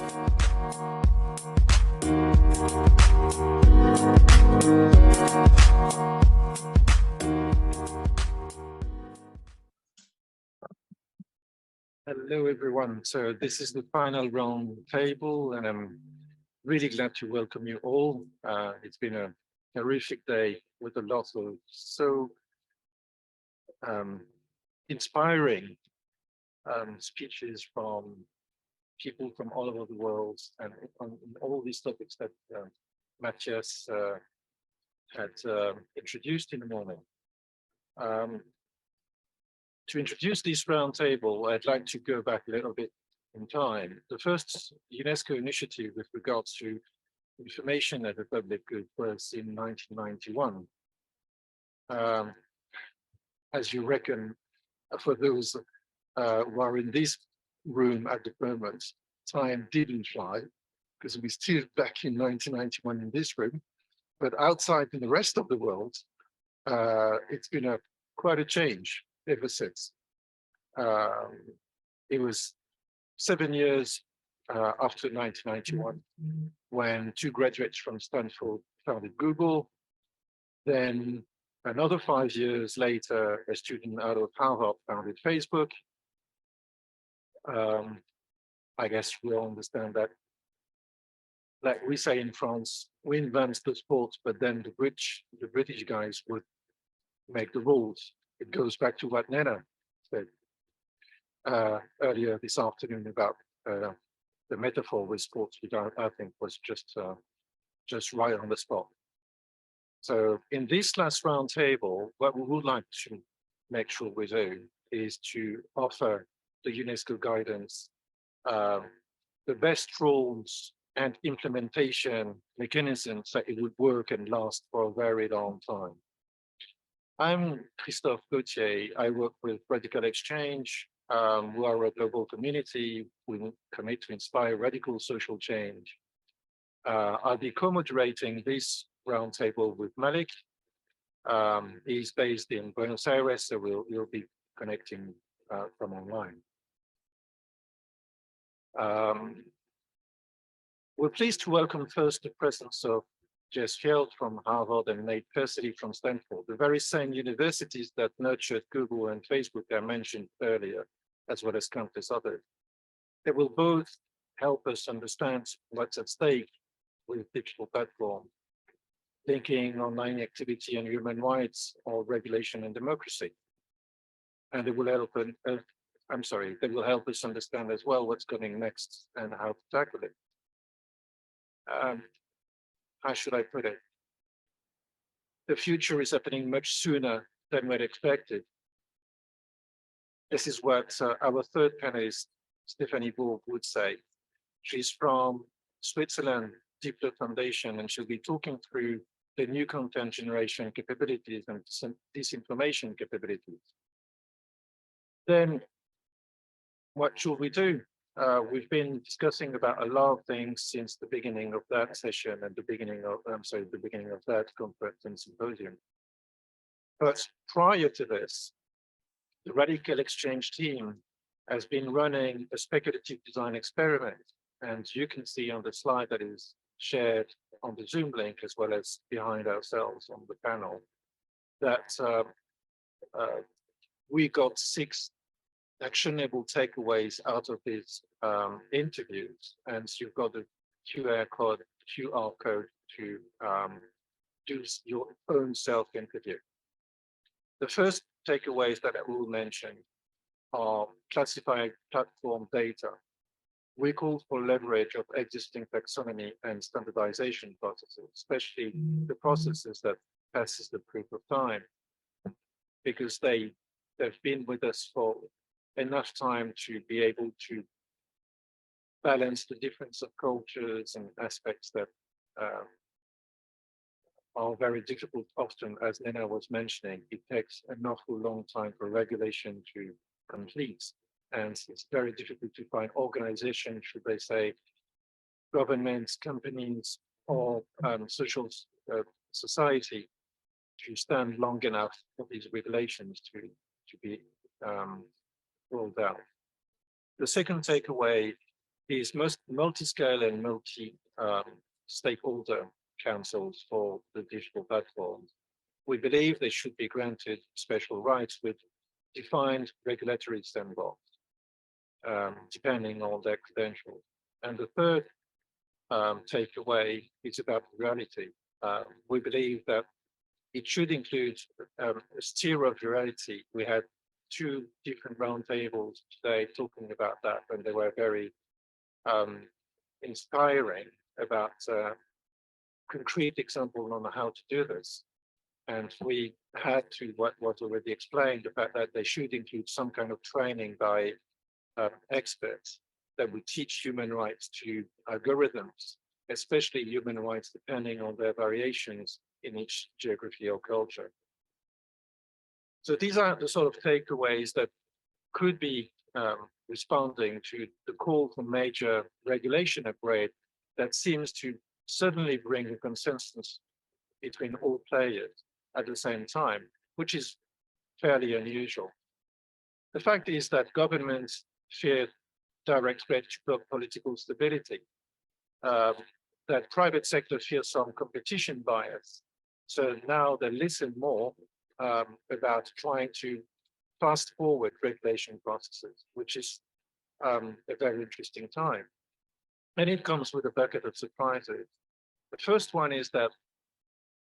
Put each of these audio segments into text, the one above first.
Hello, everyone. So this is the final round table, and I'm really glad to welcome you all. It's been a terrific day with a lot of so um, inspiring speeches from people from all over the world and on all these topics that Matthias had introduced in the morning. To introduce this roundtable, I'd like to go back a little bit in time. The first UNESCO initiative with regards to information as a public good was in 1991. As you reckon, for those who are in this room at the moment, time didn't fly because we're still back in 1991 in this room, but outside in the rest of the world, it's been quite a change ever since. It was 7 years after 1991 when two graduates from Stanford founded Google. Then another 5 years later, a student out of Harvard founded Facebook. I guess we all understand that, like we say in France, we invent the sport, but then the British guys would make the rules. It goes back to what Nena said earlier this afternoon about the metaphor with sports, which I think was just right on the spot. So in this last round table, what we would like to make sure we do is to offer the UNESCO guidance, the best rules and implementation mechanisms that it would work and last for a very long time. I'm Christophe Gauthier. I work with Radical Exchange. We are a global community. We commit to inspire radical social change. I'll be co-moderating this roundtable with Malik. He's based in Buenos Aires, so we'll be connecting from online. We're pleased to welcome first the presence of Jess Field from Harvard and Nate Persily from Stanford, the very same universities that nurtured Google and Facebook I mentioned earlier, as well as countless others. They will both help us understand what's at stake with digital platforms, linking online activity and human rights or regulation and democracy. And they will help us understand as well what's coming next and how to tackle it. How should I put it? The future is happening much sooner than we'd expected. This is what our third panelist, Stephanie Bourg, would say. She's from Switzerland Deepler Foundation, and she'll be talking through the new content generation capabilities and disinformation capabilities. Then what should we do? We've been discussing about a lot of things since the beginning of that session and the beginning of that conference and symposium. But prior to this, the Radical Exchange team has been running a speculative design experiment. And you can see on the slide that is shared on the Zoom link, as well as behind ourselves on the panel, that we got 6 actionable takeaways out of these interviews. And you've got the QR code to do your own self-interview. The first takeaways that I will mention are classified platform data. We call for leverage of existing taxonomy and standardization processes, especially the processes that passes the proof of time, because they've been with us for enough time to be able to balance the difference of cultures and aspects that are very difficult often, as Nena was mentioning. It takes an awful long time for regulation to complete. And it's very difficult to find organizations, should they say, governments, companies, or social society to stand long enough for these regulations to be rolled out. The second takeaway these most multi-scale and multi-stakeholder councils for the digital platforms, we believe they should be granted special rights with defined regulatory sandbox, depending on their credentials. And the third takeaway is about reality. We believe that it should include a steer of reality. We had two different roundtables today talking about that, and they were very inspiring about concrete examples on how to do this. And we had to, what was already explained, the fact that they should include some kind of training by experts that would teach human rights to algorithms, especially human rights depending on their variations in each geography or culture. So these are the sort of takeaways that could be responding to the call for major regulation upgrade that seems to suddenly bring a consensus between all players at the same time, which is fairly unusual. The fact is that governments fear direct threat to political stability, that private sector feels some competition bias. So now they listen more about trying to fast forward regulation processes, which is a very interesting time. And it comes with a bucket of surprises. The first one is that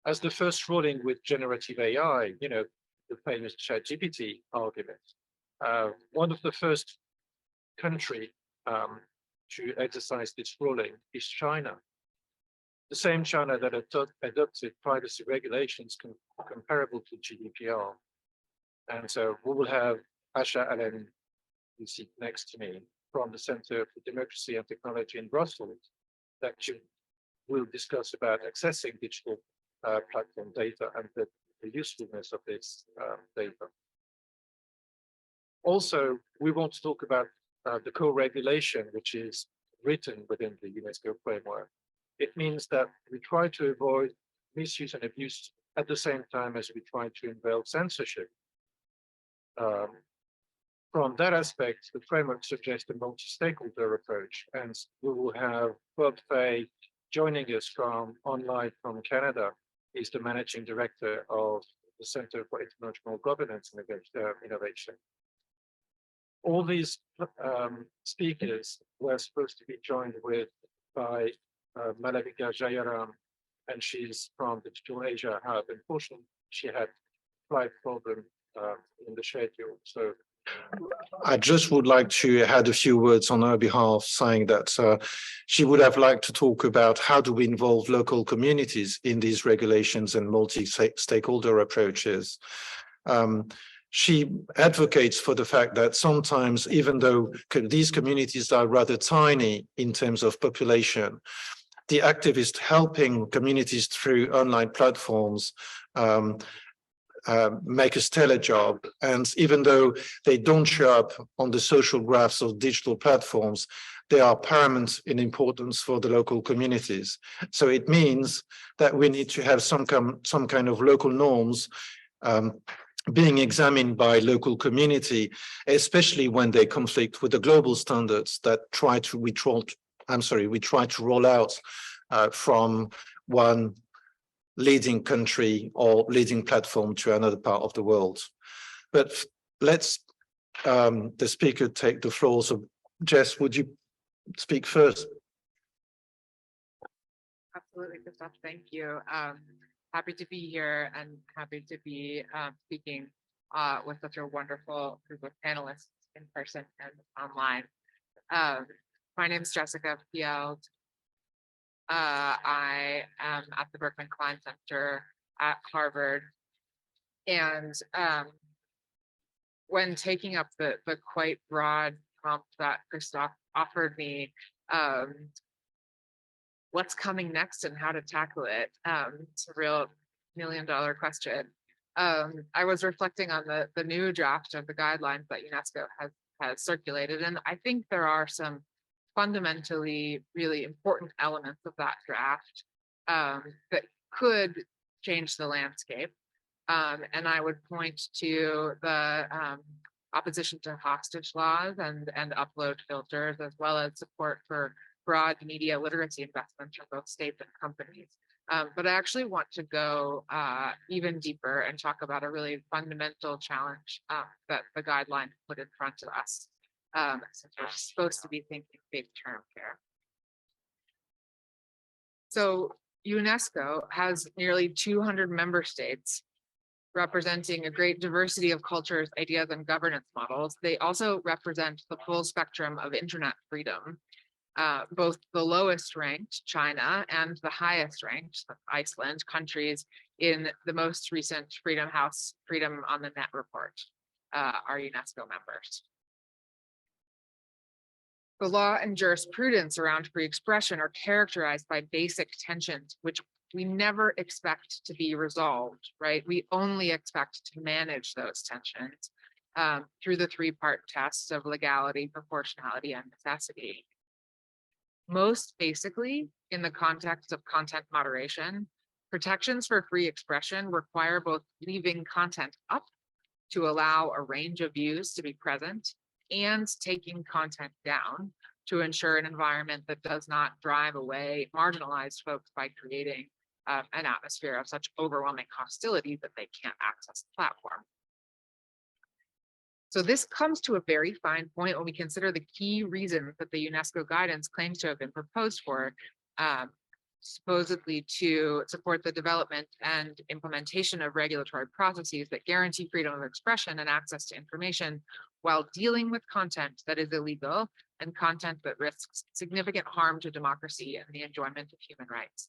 as the first ruling with generative AI, you know, the famous ChatGPT argument, one of the first country to exercise this ruling is China. The same China that adopted privacy regulations comparable to GDPR. And so we will have Asha Allen, you see next to me, from the Center for Democracy and Technology in Brussels, that will discuss about accessing digital platform data and the usefulness of this data. Also, we want to talk about the co-regulation, which is written within the UNESCO framework. It means that we try to avoid misuse and abuse at the same time as we try to involve censorship. From that aspect, the framework suggests a multi-stakeholder approach, and we will have Bob Fay joining us from online from Canada. He's the managing director of the Center for International Governance and Innovation. All these speakers were supposed to be joined with by Malavika Jayaram, and she's from the Digital Asia Hub. Unfortunately, she had flight problem in the schedule. So I just would like to add a few words on her behalf, saying that she would have liked to talk about how do we involve local communities in these regulations and multi-stakeholder approaches. She advocates for the fact that sometimes, even though these communities are rather tiny in terms of population, the activists helping communities through online platforms make a stellar job. And even though they don't show up on the social graphs of digital platforms, they are paramount in importance for the local communities. So it means that we need to have some kind of local norms being examined by local community, especially when they conflict with the global standards that we try to roll out from one leading country or leading platform to another part of the world. But let's the speaker take the floor. So Jess, would you speak first? Absolutely, Christophe, thank you. Happy to be here and happy to be speaking with such a wonderful group of panelists in person and online. My name is Jessica Field. I am at the Berkman Klein Center at Harvard. And when taking up the quite broad prompt that Christophe offered me, what's coming next and how to tackle it? It's a real million-dollar question. I was reflecting on the new draft of the guidelines that UNESCO has circulated, and I think there are some fundamentally really important elements of that draft that could change the landscape. And I would point to the opposition to hostage laws and upload filters, as well as support for broad media literacy investments from both states and companies. But I actually want to go even deeper and talk about a really fundamental challenge that the guidelines put in front of us, since we're supposed to be thinking big term here. So UNESCO has nearly 200 member states representing a great diversity of cultures, ideas, and governance models. They also represent the full spectrum of internet freedom, both the lowest ranked, China, and the highest ranked, Iceland, countries in the most recent Freedom House Freedom on the Net report are UNESCO members. The law and jurisprudence around free expression are characterized by basic tensions, which we never expect to be resolved, right? We only expect to manage those tensions through the three-part tests of legality, proportionality, and necessity. Most basically, in the context of content moderation, protections for free expression require both leaving content up to allow a range of views to be present and taking content down to ensure an environment that does not drive away marginalized folks by creating an atmosphere of such overwhelming hostility that they can't access the platform. So this comes to a very fine point when we consider the key reasons that the UNESCO guidance claims to have been proposed for, supposedly to support the development and implementation of regulatory processes that guarantee freedom of expression and access to information while dealing with content that is illegal and content that risks significant harm to democracy and the enjoyment of human rights.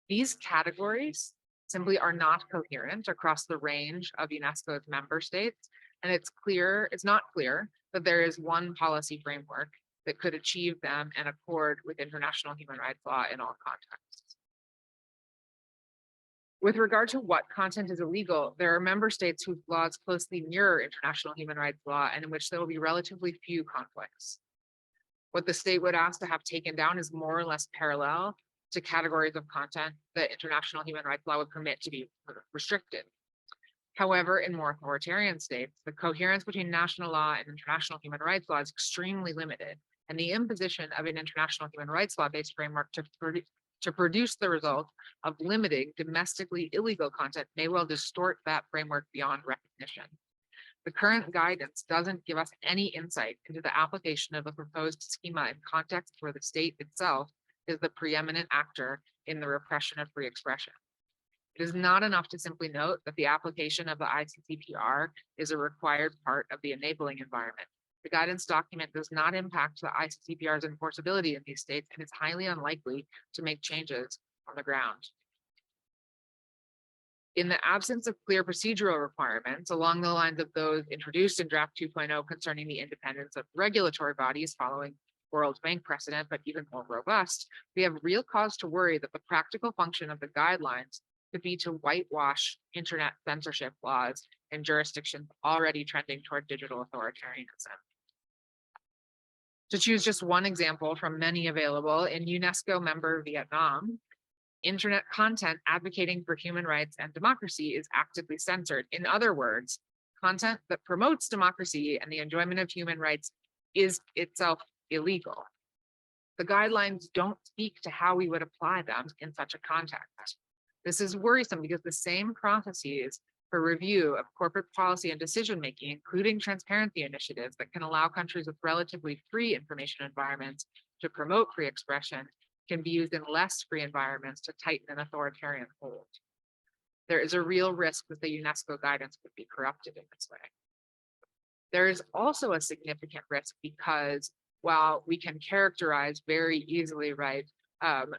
These categories simply are not coherent across the range of UNESCO's member states, and it's not clear that there is one policy framework that could achieve them and accord with international human rights law in all contexts. With regard to what content is illegal, there are member states whose laws closely mirror international human rights law and in which there will be relatively few conflicts. What the state would ask to have taken down is more or less parallel to categories of content that international human rights law would permit to be restricted. However, in more authoritarian states, the coherence between national law and international human rights law is extremely limited, and the imposition of an international human rights law-based framework to produce the result of limiting domestically illegal content may well distort that framework beyond recognition. The current guidance doesn't give us any insight into the application of a proposed schema in contexts where the state itself is the preeminent actor in the repression of free expression. It is not enough to simply note that the application of the ICCPR is a required part of the enabling environment. The guidance document does not impact the ICCPR's enforceability in these states and is highly unlikely to make changes on the ground. In the absence of clear procedural requirements along the lines of those introduced in draft 2.0 concerning the independence of regulatory bodies following World Bank precedent, but even more robust, we have real cause to worry that the practical function of the guidelines could be to whitewash internet censorship laws in jurisdictions already trending toward digital authoritarianism. To choose just one example from many available, in UNESCO member Vietnam, internet content advocating for human rights and democracy is actively censored. In other words, content that promotes democracy and the enjoyment of human rights is itself illegal. The guidelines don't speak to how we would apply them in such a context. This is worrisome because the same processes for review of corporate policy and decision-making, including transparency initiatives that can allow countries with relatively free information environments to promote free expression, can be used in less free environments to tighten an authoritarian hold. There is a real risk that the UNESCO guidance could be corrupted in this way. There is also a significant risk because while we can characterize very easily, right,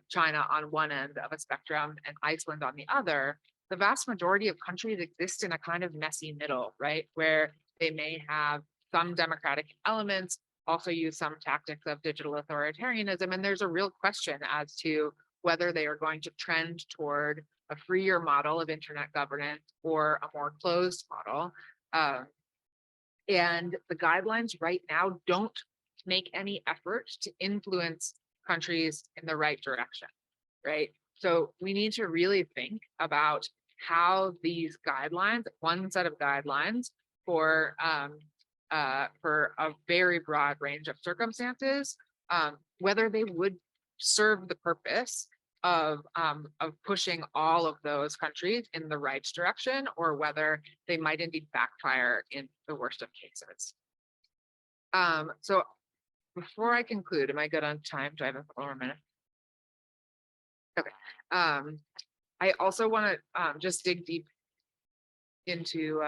China on one end of a spectrum and Iceland on the other, the vast majority of countries exist in a kind of messy middle, right, where they may have some democratic elements, also use some tactics of digital authoritarianism, and there's a real question as to whether they are going to trend toward a freer model of internet governance or a more closed model. And the guidelines right now don't make any effort to influence countries in the right direction, right? So we need to really think about how these guidelines, one set of guidelines, for a very broad range of circumstances, whether they would serve the purpose of pushing all of those countries in the right direction, or whether they might indeed backfire in the worst of cases. So before I conclude, am I good on time? Do I have a couple more minutes? Okay. I also want to just dig deep into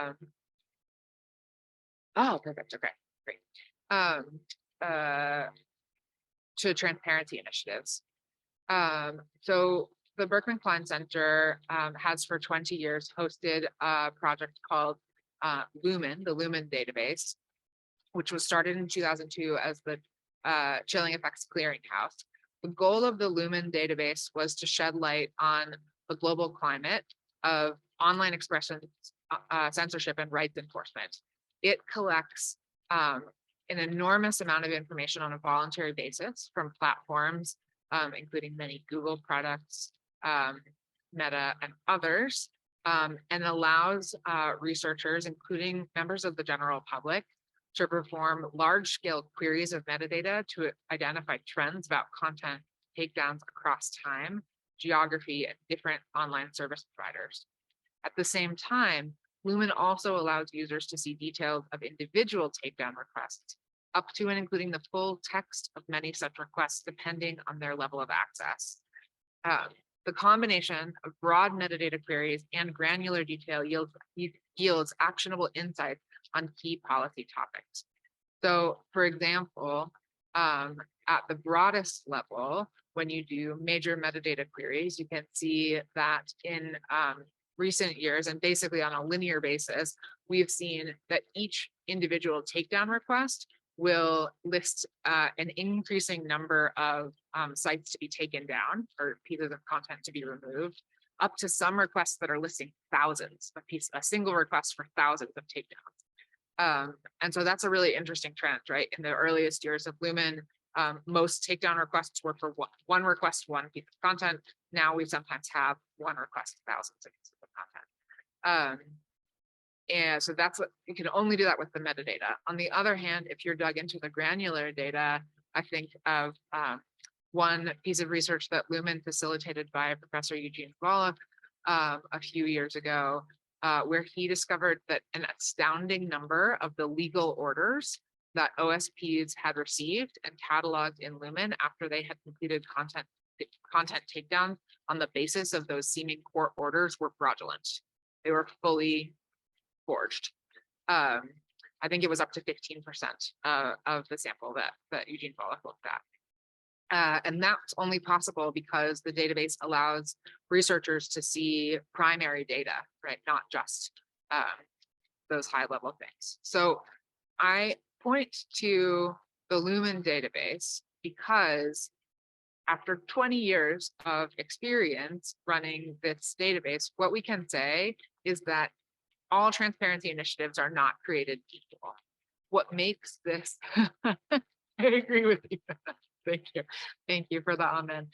oh, perfect. Okay, great. To transparency initiatives. So the Berkman Klein Center has for 20 years hosted a project called Lumen, the Lumen database, which was started in 2002 as the Chilling Effects Clearinghouse. The goal of the Lumen database was to shed light on the global climate of online expression, censorship, and rights enforcement. It collects an enormous amount of information on a voluntary basis from platforms, including many Google products, Meta, and others, and allows researchers, including members of the general public, to perform large-scale queries of metadata to identify trends about content takedowns across time, geography, and different online service providers. At the same time, Lumen also allows users to see details of individual takedown requests, up to and including the full text of many such requests, depending on their level of access. The combination of broad metadata queries and granular detail yields actionable insights on key policy topics. So, for example, at the broadest level, when you do major metadata queries, you can see that in recent years, and basically on a linear basis, we've seen that each individual takedown request will list an increasing number of sites to be taken down or pieces of content to be removed, up to some requests that are listing thousands of pieces, a single request for thousands of takedowns. And so that's a really interesting trend, right? In the earliest years of Lumen, most takedown requests were for one request, one piece of content. Now we sometimes have one request, thousands of pieces of content. And so that's what you can only do that with the metadata. On the other hand, if you're dug into the granular data, I think of one piece of research that Lumen facilitated by Professor Eugene Volokh a few years ago, where he discovered that an astounding number of the legal orders that OSPs had received and cataloged in Lumen after they had completed content takedowns on the basis of those seeming court orders were fraudulent. They were fully forged. I think it was up to 15% of the sample that Eugene Volokh looked at. And that's only possible because the database allows researchers to see primary data, right? Not just those high level things. So I point to the Lumen database because after 20 years of experience running this database, what we can say is that all transparency initiatives are not created equal. What makes this, I agree with you. Thank you for the amen.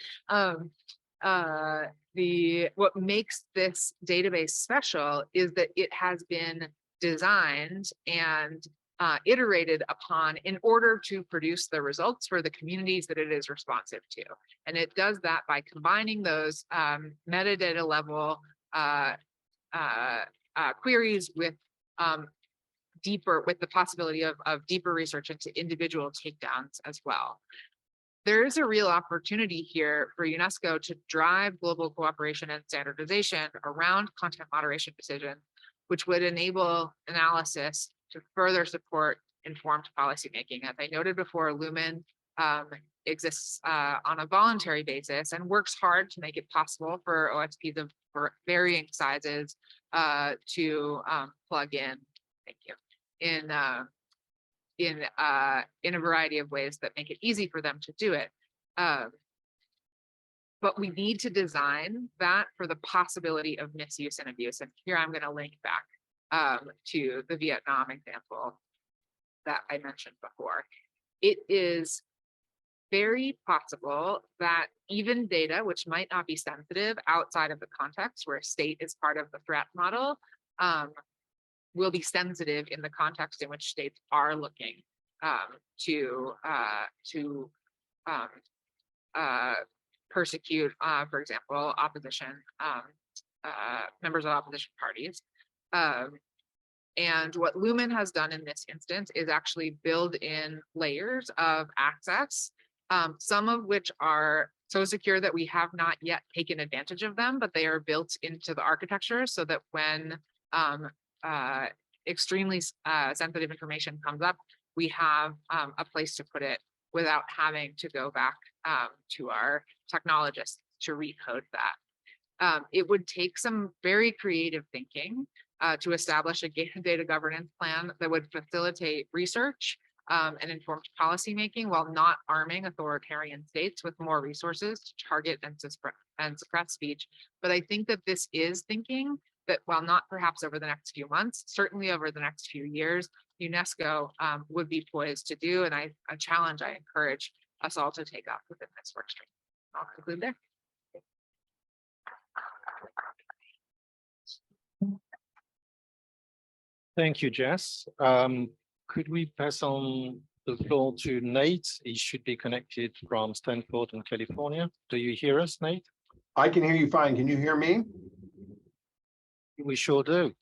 What makes this database special is that it has been designed and iterated upon in order to produce the results for the communities that it is responsive to. And it does that by combining those metadata level queries with the possibility of deeper research into individual takedowns as well. There is a real opportunity here for UNESCO to drive global cooperation and standardization around content moderation decisions, which would enable analysis to further support informed policymaking. As I noted before, Lumen exists on a voluntary basis and works hard to make it possible for OSPs of varying sizes to plug in, thank you, in a variety of ways that make it easy for them to do it. But we need to design that for the possibility of misuse and abuse. And here I'm going to link back to the Vietnam example that I mentioned before. It is very possible that even data which might not be sensitive outside of the context where a state is part of the threat model will be sensitive in the context in which states are looking to persecute, for example, opposition members of opposition parties. And what Lumen has done in this instance is actually build in layers of access, some of which are so secure that we have not yet taken advantage of them, but they are built into the architecture so that when extremely sensitive information comes up, we have a place to put it without having to go back to our technologists to recode that. It would take some very creative thinking to establish a data governance plan that would facilitate research and informed policymaking while not arming authoritarian states with more resources to target and suppress speech. But I think that this is thinking that, while not perhaps over the next few months, certainly over the next few years, UNESCO would be poised to do, and a challenge I encourage us all to take up within this work stream. I'll conclude there. Thank you, Jess. Could we pass on the floor to Nate? He should be connected from Stanford in California. Do you hear us, Nate? I can hear you fine. Can you hear me? We sure do.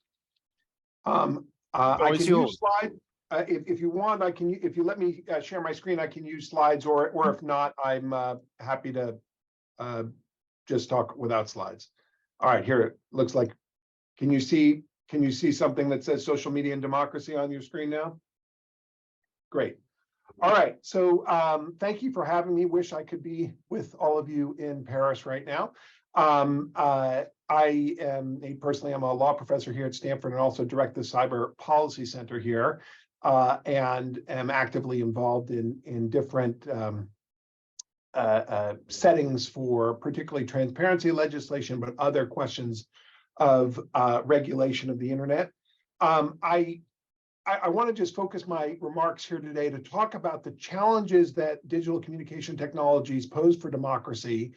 I can use slide. If you want, I can. If you let me share my screen, I can use slides, or if not, I'm happy to just talk without slides. All right, here it looks like. Can you see something that says social media and democracy on your screen now? Great. All right. So thank you for having me. Wish I could be with all of you in Paris right now. I am personally, I'm a law professor here at Stanford and also direct the Cyber Policy Center here, and am actively involved in different settings for particularly transparency legislation, but other questions of regulation of the internet. I want to just focus my remarks here today to talk about the challenges that digital communication technologies pose for democracy,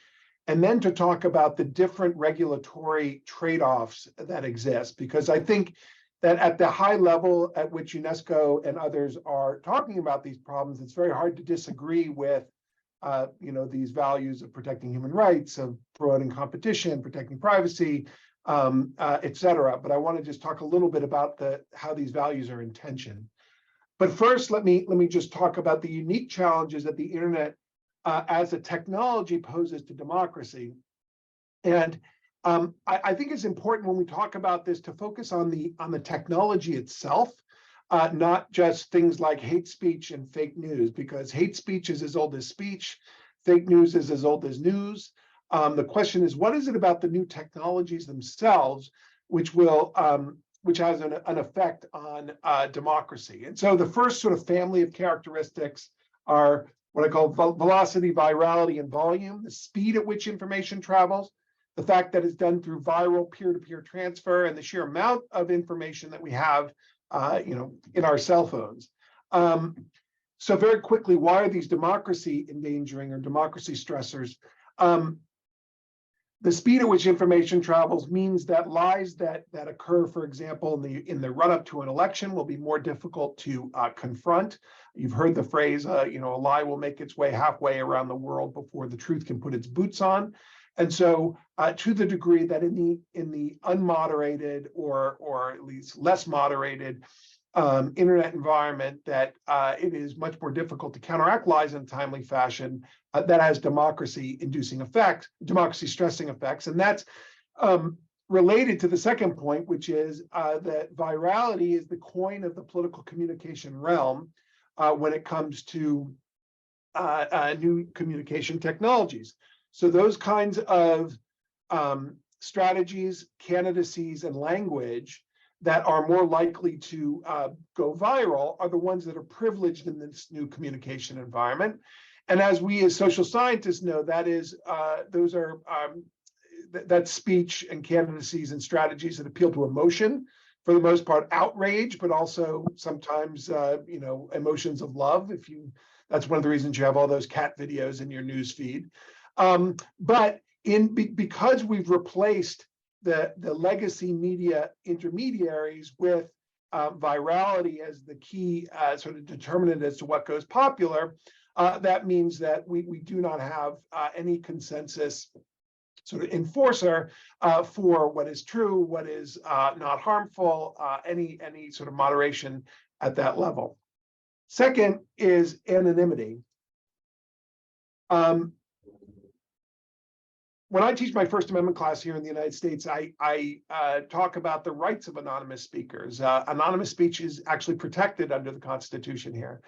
and then to talk about the different regulatory trade-offs that exist, because I think that at the high level at which UNESCO and others are talking about these problems, it's very hard to disagree with these values of protecting human rights, of promoting competition, protecting privacy, et cetera. But I want to just talk a little bit about how these values are in tension. But first, let me just talk about the unique challenges that the internet as a technology poses to democracy. And I think it's important when we talk about this to focus on the technology itself, not just things like hate speech and fake news, because hate speech is as old as speech, fake news is as old as news. The question is, what is it about the new technologies themselves which has an effect on democracy? And so the first sort of family of characteristics are what I call velocity, virality, and volume, the speed at which information travels, the fact that it's done through viral peer-to-peer transfer, and the sheer amount of information that we have in our cell phones. So very quickly, why are these democracy endangering or democracy stressors? The speed at which information travels means that lies that occur, for example, in the run-up to an election will be more difficult to confront. You've heard the phrase, a lie will make its way halfway around the world before the truth can put its boots on. And so to the degree that in the unmoderated or at least less moderated internet environment, that it is much more difficult to counteract lies in a timely fashion, that has democracy-inducing effects, democracy-stressing effects. And that's related to the second point, which is that virality is the coin of the political communication realm when it comes to new communication technologies. So those kinds of strategies, candidacies, and language that are more likely to go viral are the ones that are privileged in this new communication environment. And as we as social scientists know, that's speech and candidacies and strategies that appeal to emotion, for the most part outrage, but also sometimes emotions of love. That's one of the reasons you have all those cat videos in your news feed. But because we've replaced the legacy media intermediaries with virality as the key sort of determinant as to what goes popular, that means that we do not have any consensus sort of enforcer for what is true, what is not harmful, any sort of moderation at that level. Second is anonymity. When I teach my First Amendment class here in the United States, I talk about the rights of anonymous speakers. Anonymous speech is actually protected under the Constitution here.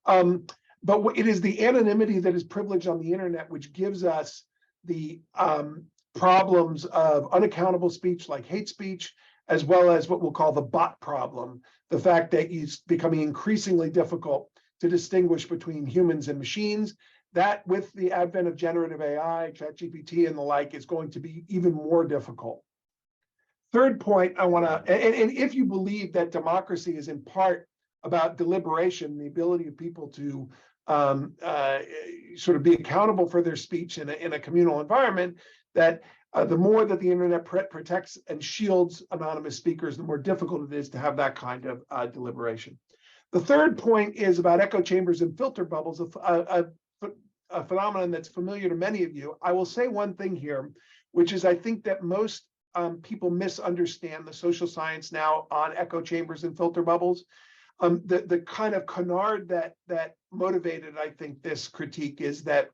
But it is the anonymity that is privileged on the internet, which gives us the problems of unaccountable speech like hate speech, as well as what we'll call the bot problem, the fact that it's becoming increasingly difficult to distinguish between humans and machines. That, with the advent of generative AI, ChatGPT and the like, is going to be even more difficult. Third point I want to, and if you believe that democracy is in part about deliberation, the ability of people to sort of be accountable for their speech in a communal environment, that the more that the internet protects and shields anonymous speakers, the more difficult it is to have that kind of deliberation. The third point is about echo chambers and filter bubbles, a phenomenon that's familiar to many of you. I will say one thing here, which is I think that most people misunderstand the social science now on echo chambers and filter bubbles. The kind of canard that motivated, I think, this critique is that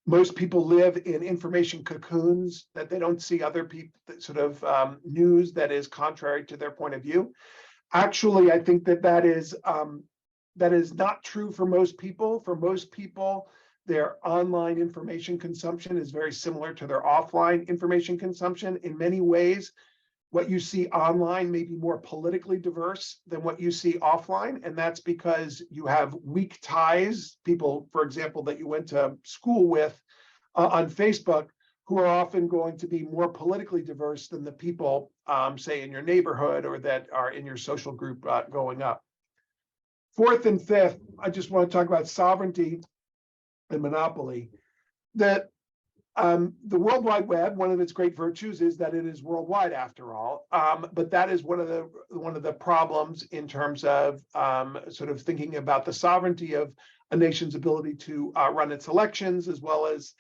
most people live in information cocoons, that they don't see other people, sort of news that is contrary to their point of view. Actually, I think that is not true for most people. For most people, their online information consumption is very similar to their offline information consumption. In many ways, what you see online may be more politically diverse than what you see offline. And that's because you have weak ties, people, for example, that you went to school with on Facebook, who are often going to be more politically diverse than the people, say, in your neighborhood or that are in your social group going up. Fourth and fifth, I just want to talk about sovereignty and monopoly. That the World Wide Web, one of its great virtues is that it is worldwide after all, but that is one of the problems in terms of sort of thinking about the sovereignty of a nation's ability to run its elections, as well as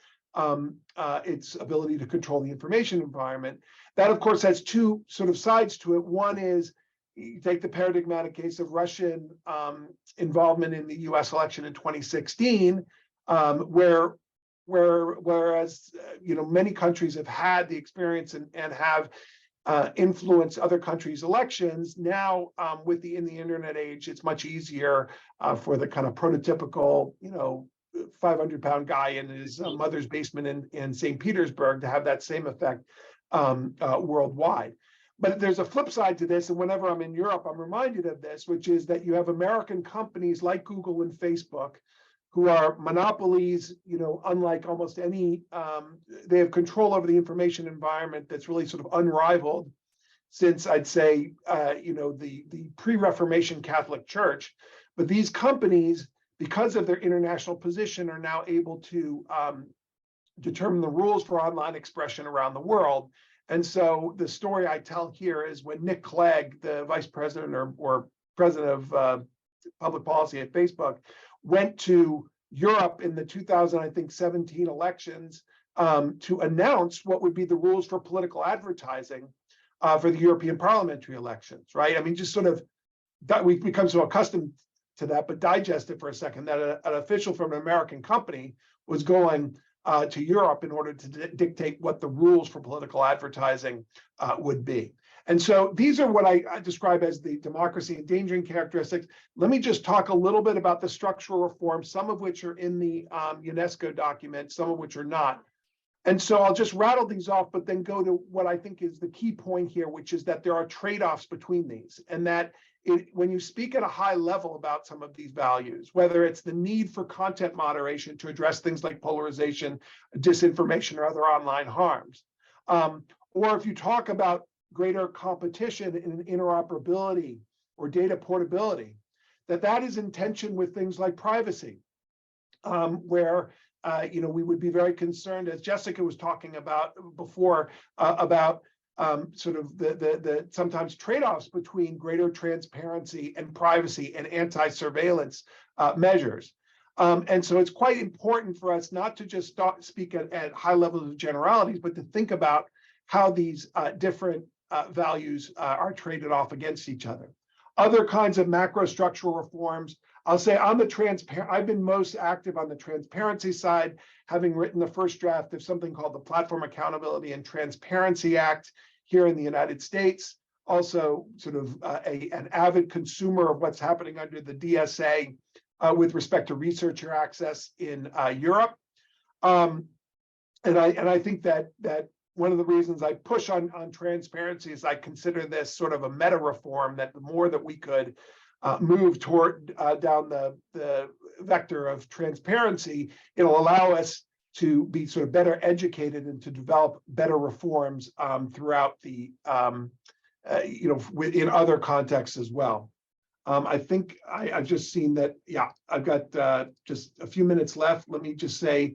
its ability to control the information environment. That, of course, has two sort of sides to it. One is, you take the paradigmatic case of Russian involvement in the US election in 2016, whereas many countries have had the experience and have influenced other countries' elections. Now, in the internet age, it's much easier for the kind of prototypical 500-pound guy in his mother's basement in St. Petersburg to have that same effect worldwide. But there's a flip side to this, and whenever I'm in Europe, I'm reminded of this, which is that you have American companies like Google and Facebook, who are monopolies, unlike almost any, they have control over the information environment that's really sort of unrivaled since, I'd say, the pre-Reformation Catholic Church. But these companies, because of their international position, are now able to determine the rules for online expression around the world. And so the story I tell here is when Nick Clegg, the vice president or president of public policy at Facebook, went to Europe in the 2017 elections to announce what would be the rules for political advertising for the European parliamentary elections, right? I mean, just sort of that we've become so accustomed to that, but digest it for a second, that an official from an American company was going to Europe in order to dictate what the rules for political advertising would be. And so these are what I describe as the democracy endangering characteristics. Let me just talk a little bit about the structural reforms, some of which are in the UNESCO document, some of which are not. And so I'll just rattle these off, but then go to what I think is the key point here, which is that there are trade-offs between these, and that when you speak at a high level about some of these values, whether it's the need for content moderation to address things like polarization, disinformation, or other online harms, or if you talk about greater competition in interoperability or data portability, that is in tension with things like privacy, where we would be very concerned, as Jessica was talking about before, about sort of the sometimes trade-offs between greater transparency and privacy and anti-surveillance measures. And so it's quite important for us not to just speak at high levels of generalities, but to think about how these different values are traded off against each other. Other kinds of macro structural reforms, I'll say on the I've been most active on the transparency side, having written the first draft of something called the Platform Accountability and Transparency Act here in the United States. Also sort of an avid consumer of what's happening under the DSA with respect to researcher access in Europe. And I think that one of the reasons I push on transparency is I consider this sort of a meta reform, that the more that we could move toward down the vector of transparency, it'll allow us to be sort of better educated and to develop better reforms throughout the, in other contexts as well. I think I've just seen that, yeah, I've got just a few minutes left. Let me just say,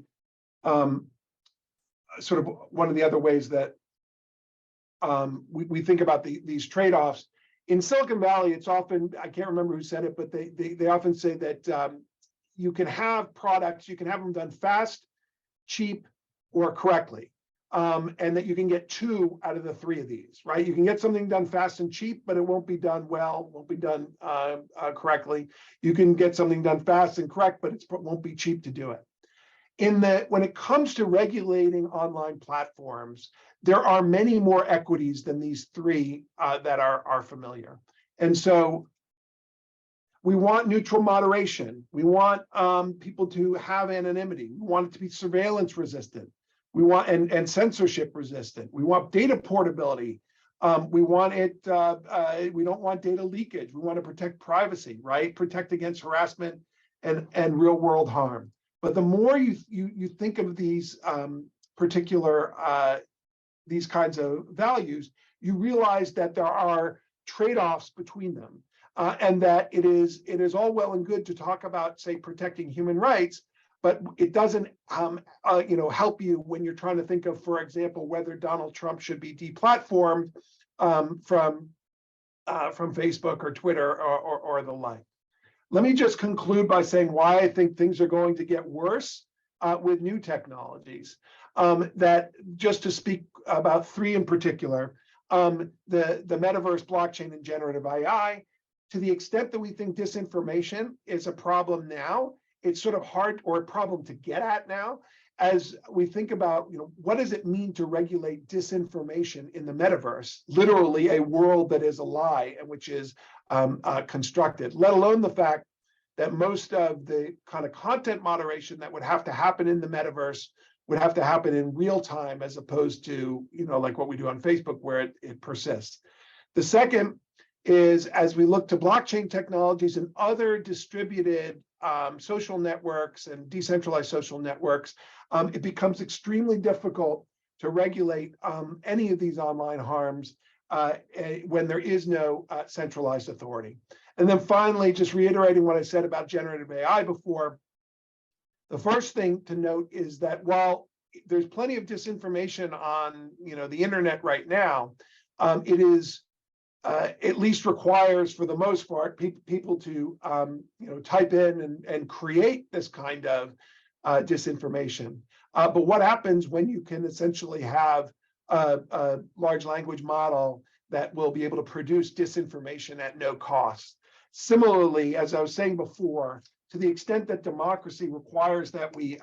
sort of one of the other ways that we think about these trade-offs. In Silicon Valley, it's often, I can't remember who said it, but they often say that you can have products, you can have them done fast, cheap, or correctly. And that you can get 2 out of the 3 of these, right? You can get something done fast and cheap, but it won't be done well, won't be done correctly. You can get something done fast and correct, but it won't be cheap to do it. When it comes to regulating online platforms, there are many more equities than these 3 that are familiar. And so we want neutral moderation. We want people to have anonymity. We want it to be surveillance resistant. We want and censorship resistant. We want data portability. We want it. We don't want data leakage. We want to protect privacy, right? Protect against harassment and real world harm. But the more you think of these particular these kinds of values, you realize that there are trade-offs between them, and that it is all well and good to talk about, say, protecting human rights, but it doesn't help you when you're trying to think of, for example, whether Donald Trump should be deplatformed from Facebook or Twitter or the like. Let me just conclude by saying why I think things are going to get worse with new technologies. That just to speak about 3 in particular, the metaverse, blockchain, and generative AI. To the extent that we think disinformation is a problem now, it's sort of hard, or a problem to get at now, as we think about, what does it mean to regulate disinformation in the metaverse, literally a world that is a lie and which is constructed, let alone the fact that most of the kind of content moderation that would have to happen in the metaverse would have to happen in real time, as opposed to, like what we do on Facebook, where it persists. The second is, as we look to blockchain technologies and other distributed social networks and decentralized social networks, it becomes extremely difficult to regulate any of these online harms when there is no centralized authority. And then finally, just reiterating what I said about generative AI before, the first thing to note is that while there's plenty of disinformation on the internet right now, it is at least requires, for the most part, people to type in and create this kind of disinformation. But what happens when you can essentially have a large language model that will be able to produce disinformation at no cost? Similarly, as I was saying before, to the extent that democracy requires that we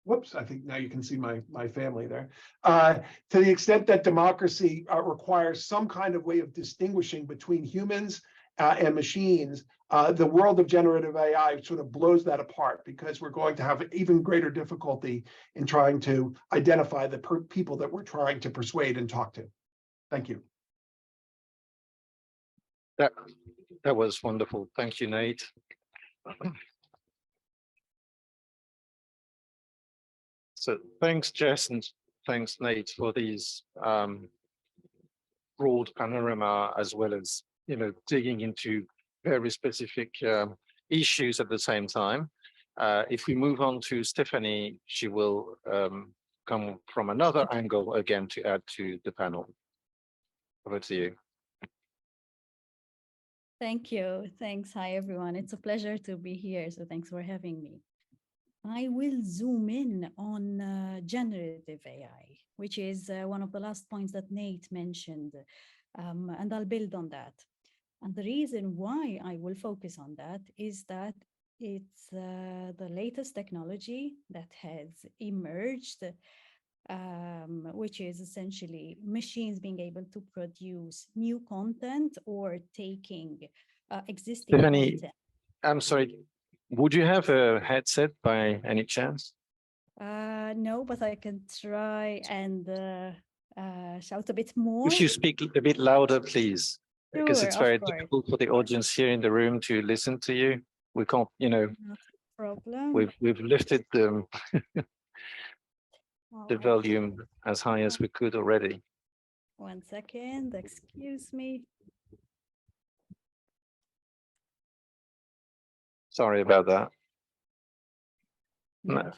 whoops, I think now you can see my family there. To the extent that democracy requires some kind of way of distinguishing between humans and machines, the world of generative AI sort of blows that apart, because we're going to have even greater difficulty in trying to identify the people that we're trying to persuade and talk to. Thank you. That was wonderful. Thank you, Nate. So thanks, Jess, and thanks, Nate, for these broad panorama, as well as digging into very specific issues at the same time. If we move on to Stephanie, she will come from another angle again to add to the panel. Over to you. Thank you. Thanks. Hi, everyone. It's a pleasure to be here. So thanks for having me. I will zoom in on generative AI, which is one of the last points that Nate mentioned, and I'll build on that. And the reason why I will focus on that is that it's the latest technology that has emerged, which is essentially machines being able to produce new content or taking existing Stephanie, content. I'm sorry, would you have a headset by any chance? No, but I can try and shout a bit more. If you speak a bit louder, please, because Sure, it's of very course. difficult for the audience here in the room to listen to you. We can't, you know, Not a problem. we've lifted the I'll volume as high as we could already. 1 second, excuse me. Sorry about that. No,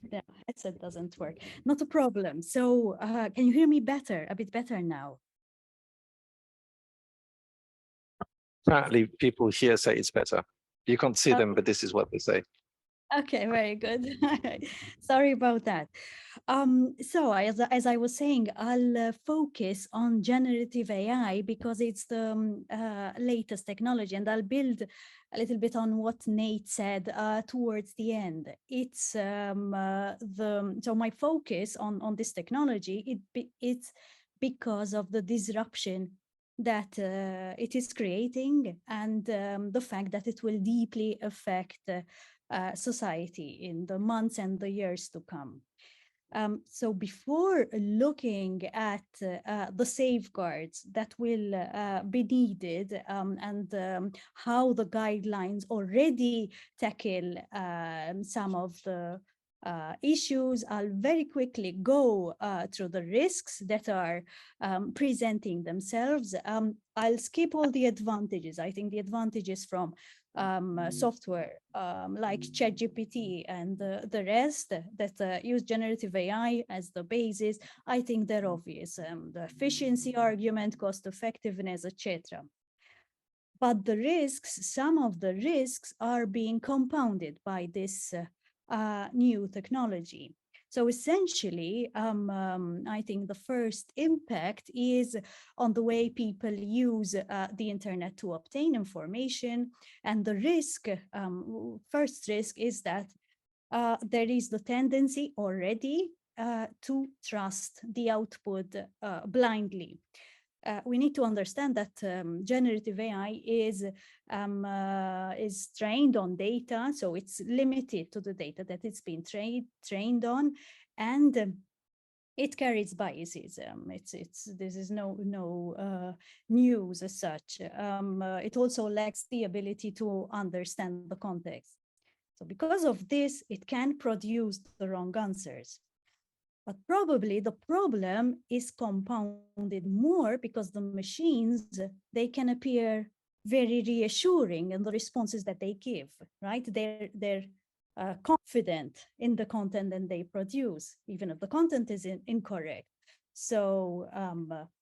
the headset doesn't work. Not a problem. So can you hear me better, a bit better now? Apparently people here say it's better. You can't see them, but this is what they say. Okay, very good. Sorry about that. So as I was saying, I'll focus on generative AI because it's the latest technology, and I'll build a little bit on what Nate said towards the end. It's so my focus on this technology, it's because of the disruption that it is creating, and the fact that it will deeply affect society in the months and the years to come. So before looking at the safeguards that will be needed and how the guidelines already tackle some of the issues, I'll very quickly go through the risks that are presenting themselves. I'll skip all the advantages. I think the advantages from software like ChatGPT and the rest that use generative AI as the basis, I think they're obvious. The efficiency argument, cost effectiveness, etc. But the risks, some of the risks are being compounded by this new technology. So essentially, I think the first impact is on the way people use the internet to obtain information. And the risk, first risk is that there is the tendency already to trust the output blindly. We need to understand that generative AI is trained on data, so it's limited to the data that it's been trained on, and it carries biases. This is no news as such. It also lacks the ability to understand the context. So because of this, it can produce the wrong answers. But probably the problem is compounded more because the machines, they can appear very reassuring in the responses that they give, right? They're confident in the content that they produce, even if the content is incorrect. So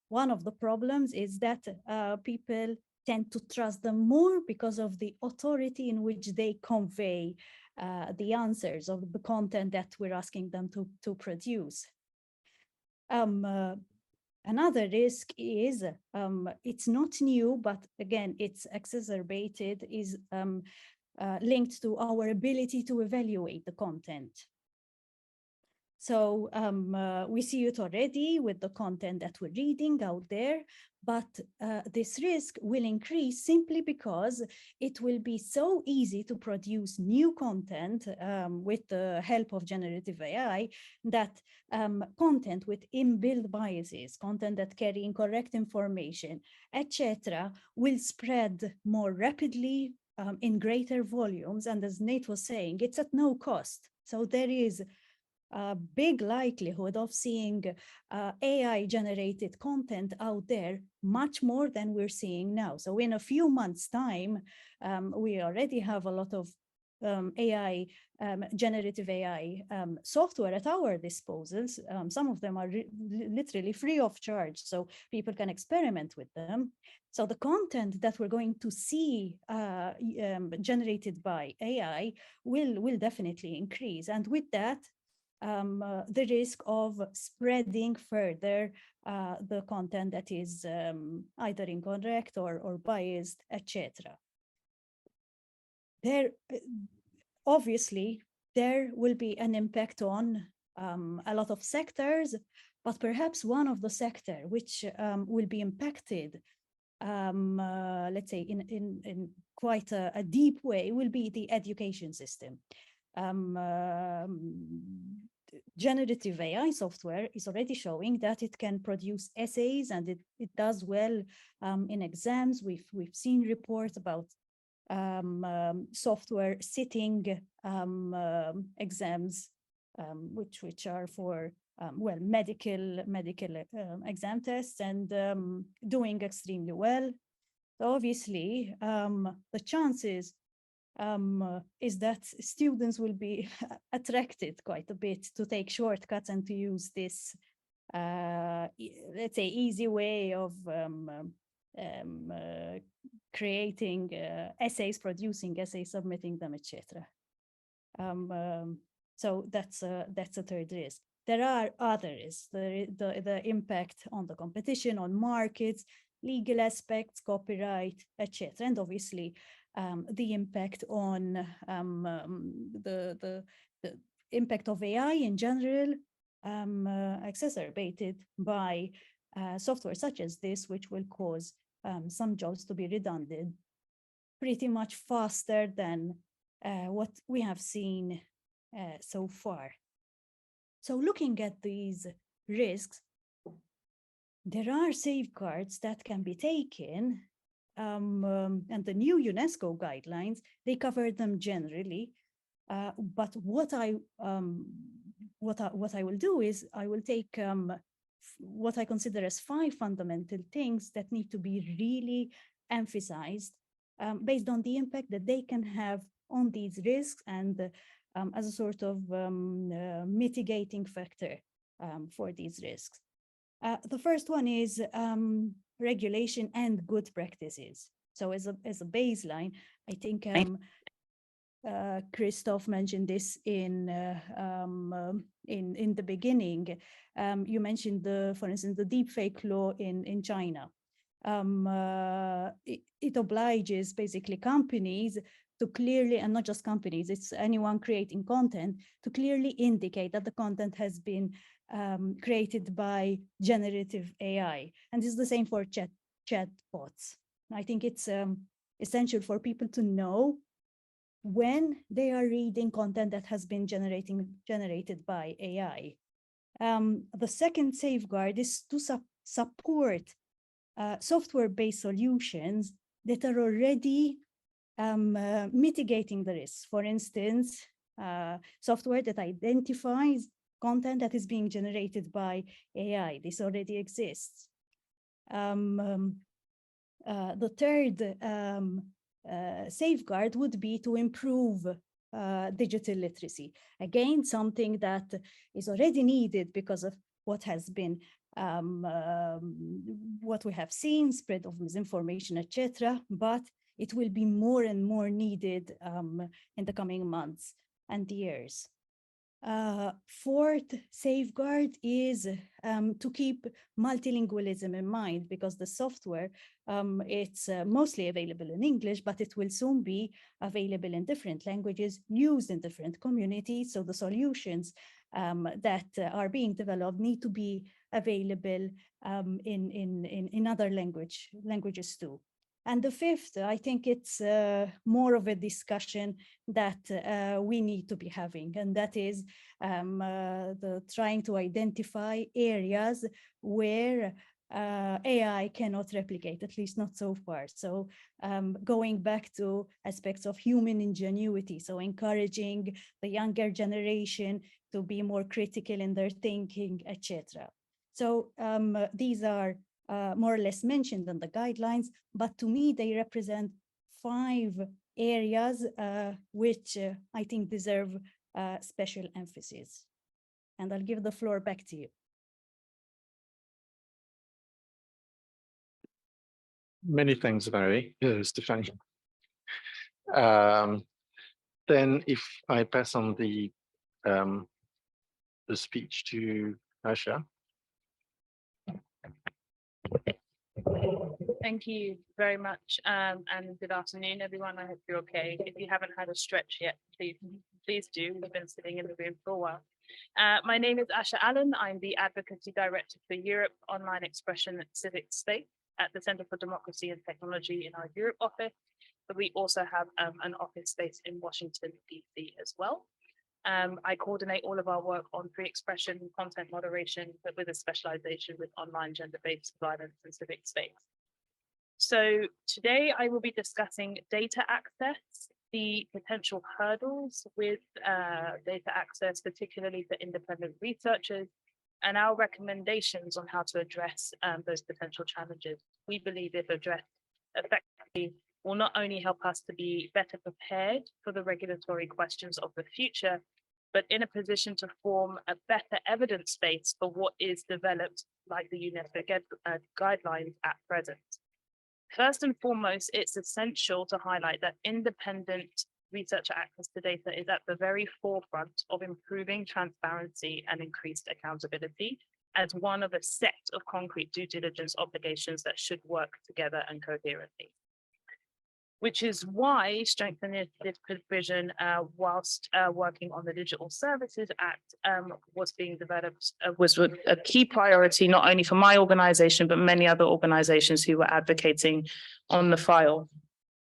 one of the problems is that people tend to trust them more because of the authority in which they convey the answers of the content that we're asking them to produce. Another risk is, it's not new, but again, it's exacerbated, is linked to our ability to evaluate the content. So we see it already with the content that we're reading out there, but this risk will increase simply because it will be so easy to produce new content with the help of generative AI that content with inbuilt biases, content that carry incorrect information, etc., will spread more rapidly in greater volumes. And as Nate was saying, it's at no cost. So there is a big likelihood of seeing AI-generated content out there much more than we're seeing now. So in a few months' time, we already have a lot of AI, generative AI software at our disposals. Some of them are literally free of charge, so people can experiment with them. So the content that we're going to see generated by AI will definitely increase. And with that, the risk of spreading further the content that is either incorrect or biased, etc. There, obviously, there will be an impact on a lot of sectors, but perhaps one of the sector which will be impacted, let's say in quite a deep way, will be the education system. Generative AI software is already showing that it can produce essays, and it does well in exams. We've seen reports about software sitting exams, which are for well, medical exam tests, and doing extremely well. So obviously, the chances is that students will be attracted quite a bit to take shortcuts and to use this, let's say, easy way of creating essays, producing essays, submitting them, etc. So that's a third risk. There are others, the impact on the competition, on markets, legal aspects, copyright, etc. And obviously, the impact on the impact of AI in general, exacerbated by software such as this, which will cause some jobs to be redundant pretty much faster than what we have seen so far. So looking at these risks, there are safeguards that can be taken, and the new UNESCO guidelines, they cover them generally. But what I will do is I will take what I consider as 5 fundamental things that need to be really emphasized based on the impact that they can have on these risks, and as a sort of mitigating factor for these risks. The first one is regulation and good practices. So as a baseline, I think Christoph mentioned this in the beginning. You mentioned for instance, the deepfake law in China. It obliges basically companies to clearly, and not just companies, it's anyone creating content, to clearly indicate that the content has been created by generative AI. And this is the same for chatbots. I think it's essential for people to know when they are reading content that has been generated by AI. The second safeguard is to support software-based solutions that are already mitigating the risks. For instance, software that identifies content that is being generated by AI. This already exists. The third safeguard would be to improve digital literacy. Again, something that is already needed because of what has been, what we have seen, spread of misinformation, etc. But it will be more and more needed in the coming months and years. Fourth safeguard is to keep multilingualism in mind, because the software, it's mostly available in English, but it will soon be available in different languages, used in different communities. So the solutions that are being developed need to be available in other languages too. And the fifth, I think it's more of a discussion that we need to be having, and that is trying to identify areas where AI cannot replicate, at least not so far. So going back to aspects of human ingenuity, so encouraging the younger generation to be more critical in their thinking, etc. So these are more or less mentioned in the guidelines, but to me, they represent 5 areas which I think deserve special emphasis. And I'll give the floor back to you. Many thanks, Mary, Stephanie. Then if I pass on the speech to Asha. Thank you very much, and good afternoon, everyone. I hope you're okay. If you haven't had a stretch yet, please do. We've been sitting in the room for a while. My name is Asha Allen. I'm the Advocacy Director for Europe Online Expression and Civic Space at the Centre for Democracy and Technology in our Europe office, but we also have an office space in Washington, DC as well. I coordinate all of our work on free expression, content moderation, but with a specialization with online gender-based violence and civic space. So today I will be discussing data access, the potential hurdles with data access, particularly for independent researchers, and our recommendations on how to address those potential challenges. We believe if addressed effectively, will not only help us to be better prepared for the regulatory questions of the future, but in a position to form a better evidence base for what is developed, like the UNESCO guidelines at present. First and foremost, it's essential to highlight that independent researcher access to data is at the very forefront of improving transparency and increased accountability as one of a set of concrete due diligence obligations that should work together and coherently. Which is why strengthening this provision whilst working on the Digital Services Act was being developed, was a key priority, not only for my organization, but many other organizations who were advocating on the file.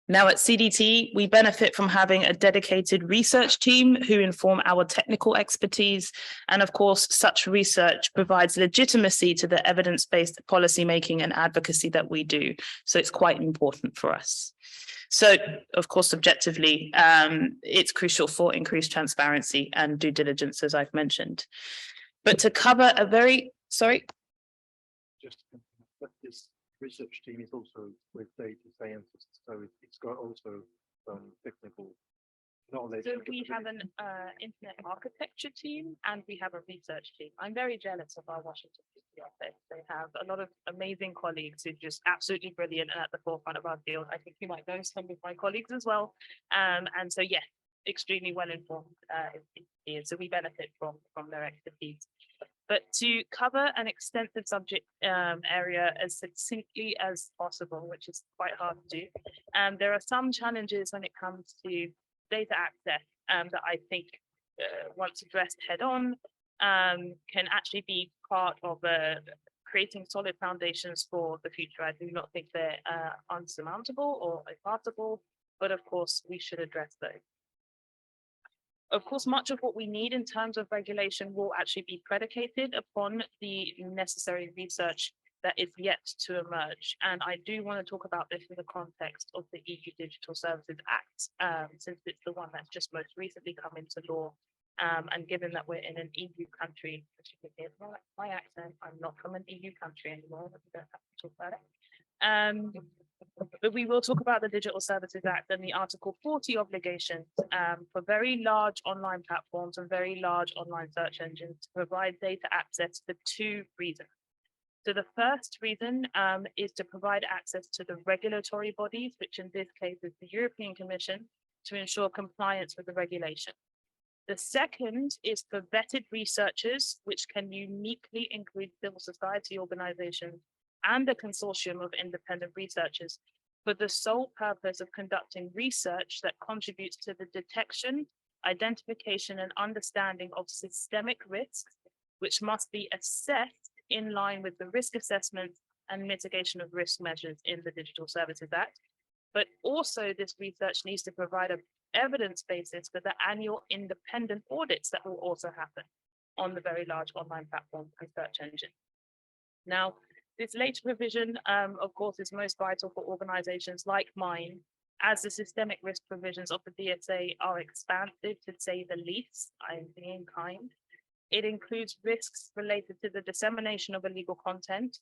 Now at CDT, we benefit from having a dedicated research team who inform our technical expertise. And of course, such research provides legitimacy to the evidence-based policymaking and advocacy that we do. So it's quite important for us. So, of course, objectively, it's crucial for increased transparency and due diligence, as I've mentioned. But to cover a very, sorry? Just that this research team is also with data scientists, so it's got also some technical knowledge. So we have an internet architecture team and we have a research team. I'm very jealous of our Washington DC office. They have a lot of amazing colleagues who are just absolutely brilliant and at the forefront of our field. I think you might know some of my colleagues as well. And so, yes, extremely well informed. So we benefit from their expertise. But to cover an extensive subject area as succinctly as possible, which is quite hard to do, there are some challenges when it comes to data access that I think once addressed head on can actually be part of creating solid foundations for the future. I do not think they're unsurmountable or impossible, but of course we should address those. Of course, much of what we need in terms of regulation will actually be predicated upon the necessary research that is yet to emerge. And I do want to talk about this in the context of the EU Digital Services Act, since it's the one that's just most recently come into law. And given that we're in an EU country, as you can hear from my accent, I'm not from an EU country anymore, but we don't have to talk about it. But we will talk about the Digital Services Act and the Article 40 obligations for very large online platforms and very large online search engines to provide data access for two reasons. So the first reason is to provide access to the regulatory bodies, which in this case is the European Commission, to ensure compliance with the regulation. The second is for vetted researchers, which can uniquely include civil society organizations and a consortium of independent researchers for the sole purpose of conducting research that contributes to the detection, identification, and understanding of systemic risks, which must be assessed in line with the risk assessment and mitigation of risk measures in the Digital Services Act. But also this research needs to provide an evidence basis for the annual independent audits that will also happen on the very large online platforms and search engines. Now, this later provision, of course, is most vital for organizations like mine, as the systemic risk provisions of the DSA are expansive, to say the least. I am being kind. It includes risks related to the dissemination of illegal content,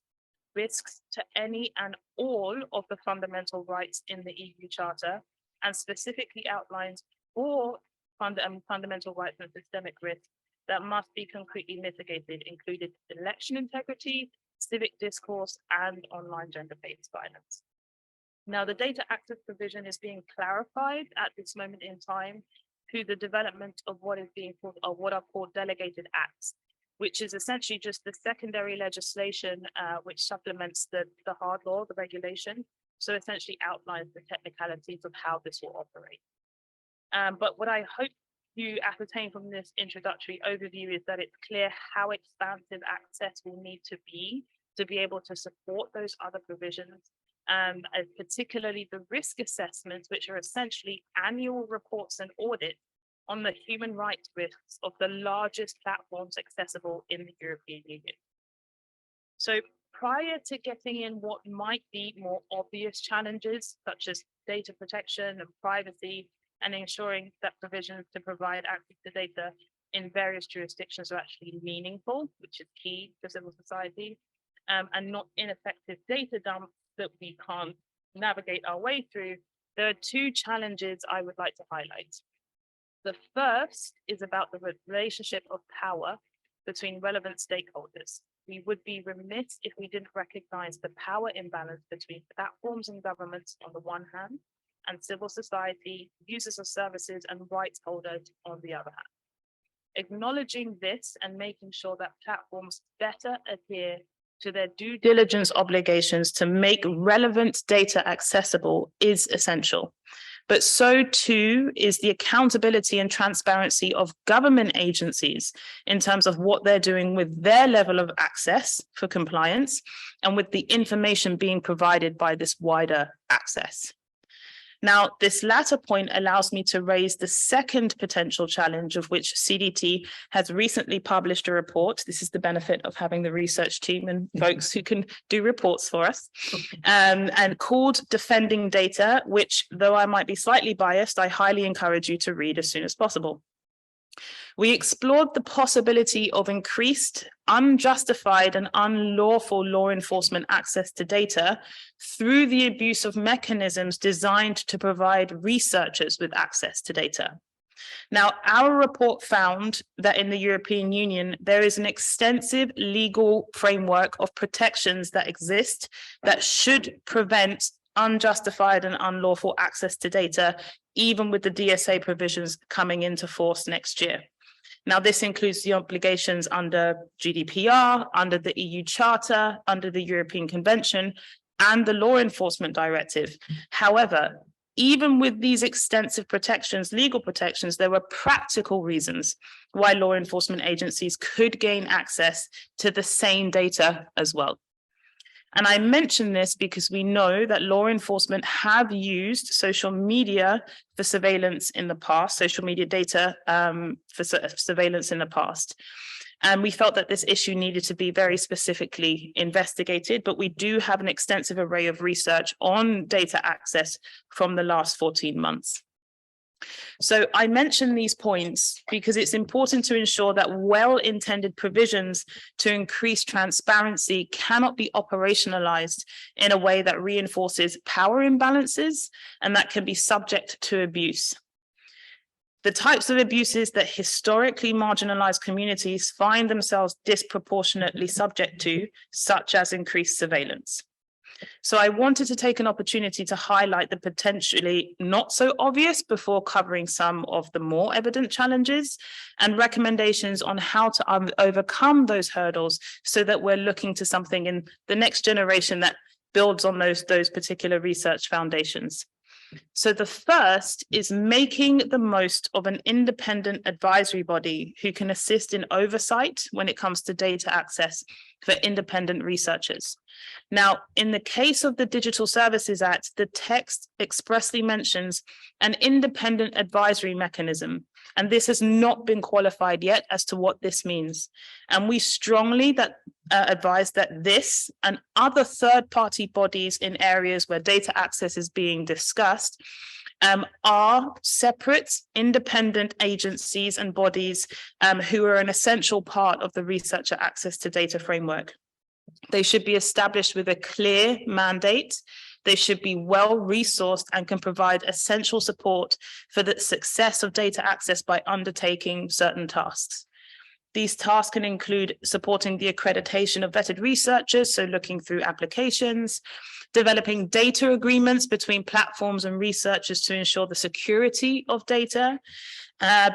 risks to any and all of the fundamental rights in the EU Charter, and specifically outlines four fundamental rights and systemic risks that must be concretely mitigated, including election integrity, civic discourse, and online gender-based violence. Now, the data access provision is being clarified at this moment in time through the development of what is being called, or what are called delegated acts, which is essentially just the secondary legislation which supplements the hard law, the regulation. So essentially outlines the technicalities of how this will operate. But what I hope you ascertain from this introductory overview is that it's clear how expansive access will need to be able to support those other provisions, and particularly the risk assessments, which are essentially annual reports and audits on the human rights risks of the largest platforms accessible in the European Union. So prior to getting in what might be more obvious challenges, such as data protection and privacy, and ensuring that provisions to provide access to data in various jurisdictions are actually meaningful, which is key to civil society, and not ineffective data dumps that we can't navigate our way through, there are two challenges I would like to highlight. The first is about the relationship of power between relevant stakeholders. We would be remiss if we didn't recognize the power imbalance between platforms and governments on the one hand, and civil society, users of services, and rights holders on the other hand. Acknowledging this and making sure that platforms better adhere to their due diligence obligations to make relevant data accessible is essential. But so too is the accountability and transparency of government agencies in terms of what they're doing with their level of access for compliance and with the information being provided by this wider access. Now, this latter point allows me to raise the second potential challenge, of which CDT has recently published a report. This is the benefit of having the research team and folks who can do reports for us, and called Defending Data, which, though I might be slightly biased, I highly encourage you to read as soon as possible. We explored the possibility of increased, unjustified, and unlawful law enforcement access to data through the abuse of mechanisms designed to provide researchers with access to data. Now, our report found that in the European Union, there is an extensive legal framework of protections that exist that should prevent unjustified and unlawful access to data, even with the DSA provisions coming into force next year. Now, this includes the obligations under GDPR, under the EU Charter, under the European Convention, and the Law Enforcement Directive. However, even with these extensive protections, legal protections, there were practical reasons why law enforcement agencies could gain access to the same data as well. And I mention this because we know that law enforcement have used social media for surveillance in the past, social media data for surveillance in the past. And we felt that this issue needed to be very specifically investigated, but we do have an extensive array of research on data access from the last 14 months. So I mention these points because it's important to ensure that well-intended provisions to increase transparency cannot be operationalized in a way that reinforces power imbalances and that can be subject to abuse. The types of abuses that historically marginalized communities find themselves disproportionately subject to, such as increased surveillance. So I wanted to take an opportunity to highlight the potentially not so obvious before covering some of the more evident challenges and recommendations on how to overcome those hurdles so that we're looking to something in the next generation that builds on those particular research foundations. So the first is making the most of an independent advisory body who can assist in oversight when it comes to data access for independent researchers. Now, in the case of the Digital Services Act, the text expressly mentions an independent advisory mechanism, and this has not been qualified yet as to what this means. And we strongly advise that this and other third-party bodies in areas where data access is being discussed are separate, independent agencies and bodies who are an essential part of the researcher access to data framework. They should be established with a clear mandate They should be well resourced and can provide essential support for the success of data access by undertaking certain tasks. These tasks can include supporting the accreditation of vetted researchers, so looking through applications, developing data agreements between platforms and researchers to ensure the security of data,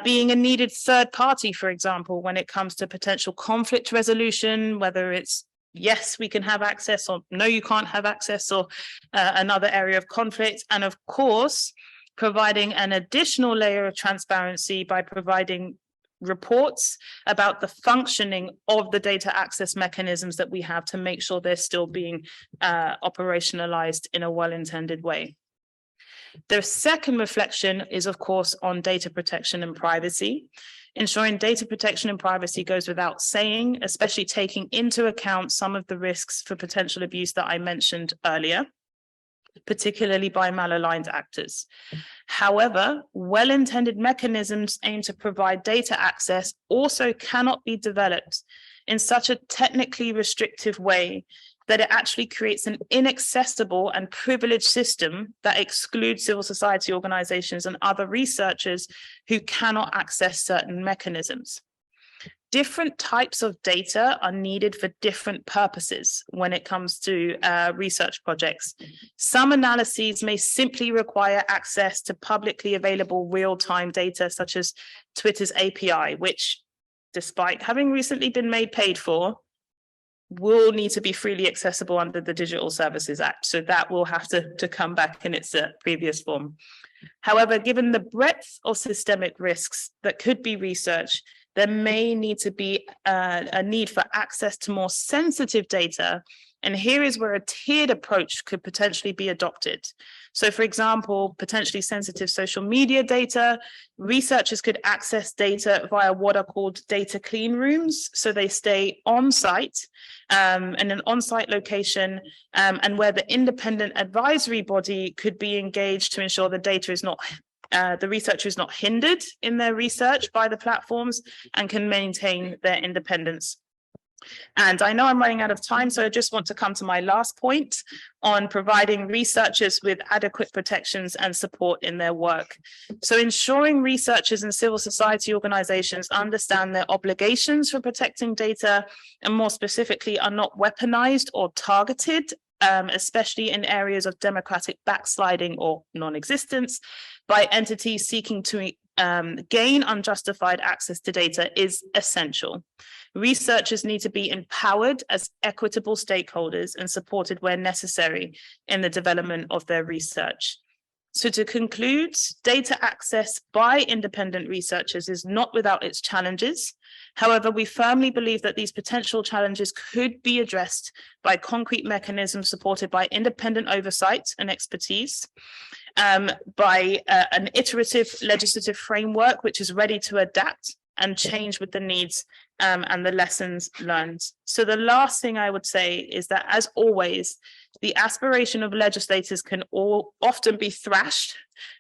being a needed third party, for example, when it comes to potential conflict resolution, whether it's yes, we can have access, or no, you can't have access, or another area of conflict. And of course, providing an additional layer of transparency by providing reports about the functioning of the data access mechanisms that we have to make sure they're still being operationalized in a well-intended way. The second reflection is, of course, on data protection and privacy. Ensuring data protection and privacy goes without saying, especially taking into account some of the risks for potential abuse that I mentioned earlier, particularly by malaligned actors. However, well-intended mechanisms aimed to provide data access also cannot be developed in such a technically restrictive way that it actually creates an inaccessible and privileged system that excludes civil society organizations and other researchers who cannot access certain mechanisms. Different types of data are needed for different purposes when it comes to research projects. Some analyses may simply require access to publicly available real-time data, such as Twitter's API, which, despite having recently been made paid for, will need to be freely accessible under the Digital Services Act. So that will have to come back in its previous form. However, given the breadth of systemic risks that could be researched, there may need to be a need for access to more sensitive data. And here is where a tiered approach could potentially be adopted. So, for example, potentially sensitive social media data, researchers could access data via what are called data clean rooms. So they stay on site in an on-site location, and where the independent advisory body could be engaged to ensure the data is not the researcher is not hindered in their research by the platforms and can maintain their independence. And I know I'm running out of time, so I just want to come to my last point on providing researchers with adequate protections and support in their work. So ensuring researchers and civil society organizations understand their obligations for protecting data, and more specifically are not weaponized or targeted, especially in areas of democratic backsliding or non-existence, by entities seeking to gain unjustified access to data is essential. Researchers need to be empowered as equitable stakeholders and supported where necessary in the development of their research. So to conclude, data access by independent researchers is not without its challenges. However, we firmly believe that these potential challenges could be addressed by concrete mechanisms supported by independent oversight and expertise, by an iterative legislative framework which is ready to adapt and change with the needs and the lessons learned. So the last thing I would say is that, as always, the aspiration of legislators can often be thrashed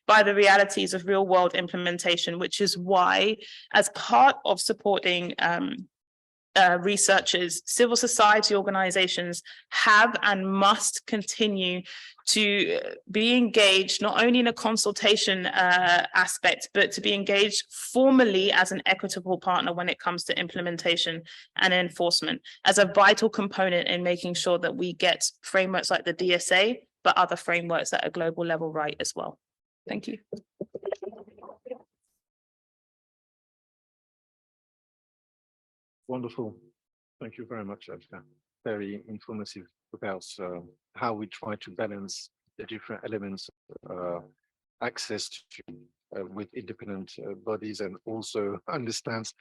by the realities of real-world implementation, which is why, as part of supporting researchers, civil society organizations have and must continue to be engaged not only in a consultation aspect, but to be engaged formally as an equitable partner when it comes to implementation and enforcement, as a vital component in making sure that we get frameworks like the DSA, but other frameworks at a global level right as well. Thank you. Wonderful. Thank you very much, Edgar. Very informative about how we try to balance the different elements access to with independent bodies, and also understands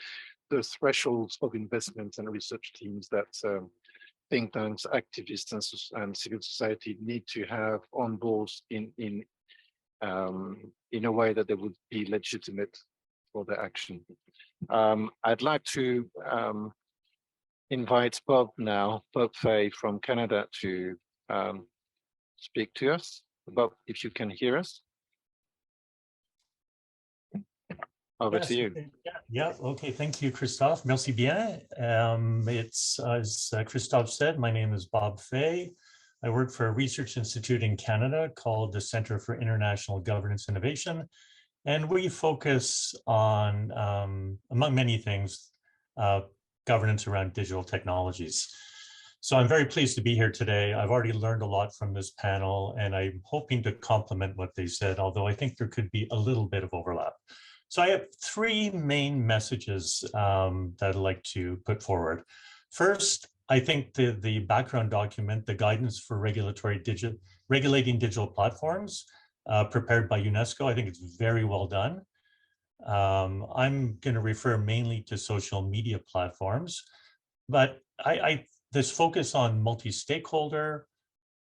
the thresholds of investment and research teams that think tanks, activists, and civil society need to have on board in a way that they would be legitimate for their action. I'd like to invite Bob Fay from Canada to speak to us. Bob, if you can hear us. Over to you. Yeah, okay, thank you, Christophe. Merci bien. It's, as Christophe said, my name is Bob Fay. I work for a research institute in Canada called the Center for International Governance Innovation. And we focus on, among many things, governance around digital technologies. So I'm very pleased to be here today. I've already learned a lot from this panel, and I'm hoping to complement what they said, although I think there could be a little bit of overlap. So I have three main messages that I'd like to put forward. First, I think the background document, the guidance for regulating digital platforms, prepared by UNESCO, I think it's very well done. I'm going to refer mainly to social media platforms, but this focus on multi-stakeholder,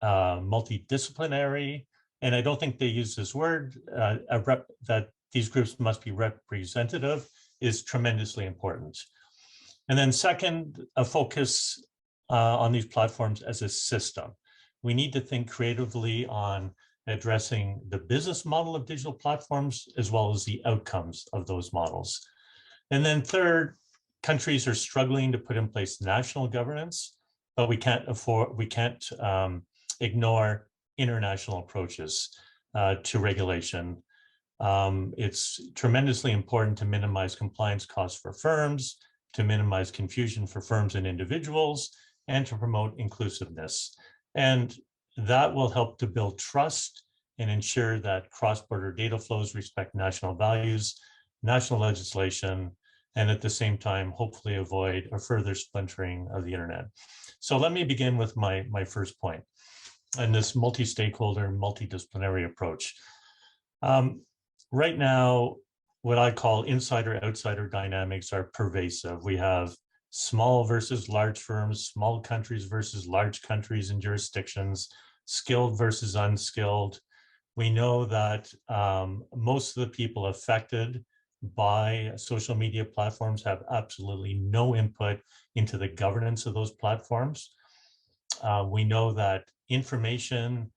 multidisciplinary, and I don't think they use this word, that these groups must be representative, is tremendously important. And then second, a focus on these platforms as a system. We need to think creatively on addressing the business model of digital platforms, as well as the outcomes of those models. And then third, countries are struggling to put in place national governance, but we can't ignore international approaches to regulation. It's tremendously important to minimize compliance costs for firms, to minimize confusion for firms and individuals, and to promote inclusiveness. And that will help to build trust and ensure that cross-border data flows respect national values, national legislation, and at the same time, hopefully avoid a further splintering of the internet. So let me begin with my first point, and this multi-stakeholder, multidisciplinary approach. Right now, what I call insider-outsider dynamics are pervasive. We have small versus large firms, small countries versus large countries and jurisdictions, skilled versus unskilled. We know that most of the people affected by social media platforms have absolutely no input into the governance of those platforms. We know that information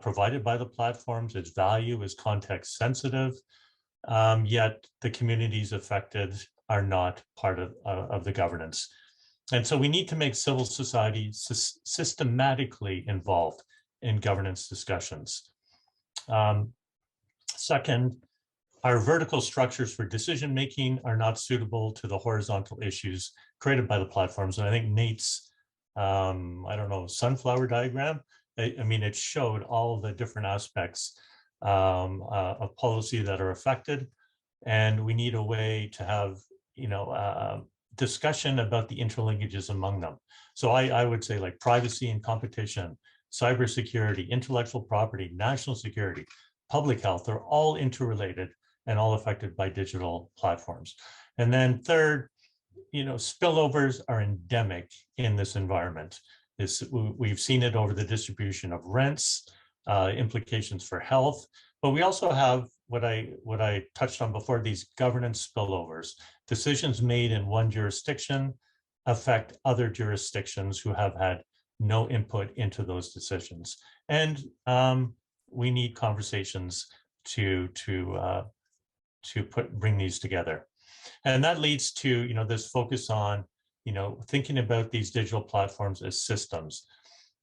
provided by the platforms, its value is context sensitive, yet the communities affected are not part of the governance. And so we need to make civil society systematically involved in governance discussions. Second, our vertical structures for decision-making are not suitable to the horizontal issues created by the platforms. And I think Nate's, I don't know, sunflower diagram, I mean, it showed all the different aspects of policy that are affected. And we need a way to have, discussion about the interlinkages among them. So I would say like privacy and competition, cybersecurity, intellectual property, national security, public health, they're all interrelated and all affected by digital platforms. And then third, spillovers are endemic in this environment. We've seen it over the distribution of rents, implications for health, but we also have what I touched on before, these governance spillovers. Decisions made in one jurisdiction affect other jurisdictions who have had no input into those decisions. And we need conversations to bring these together. And that leads to, this focus on, thinking about these digital platforms as systems.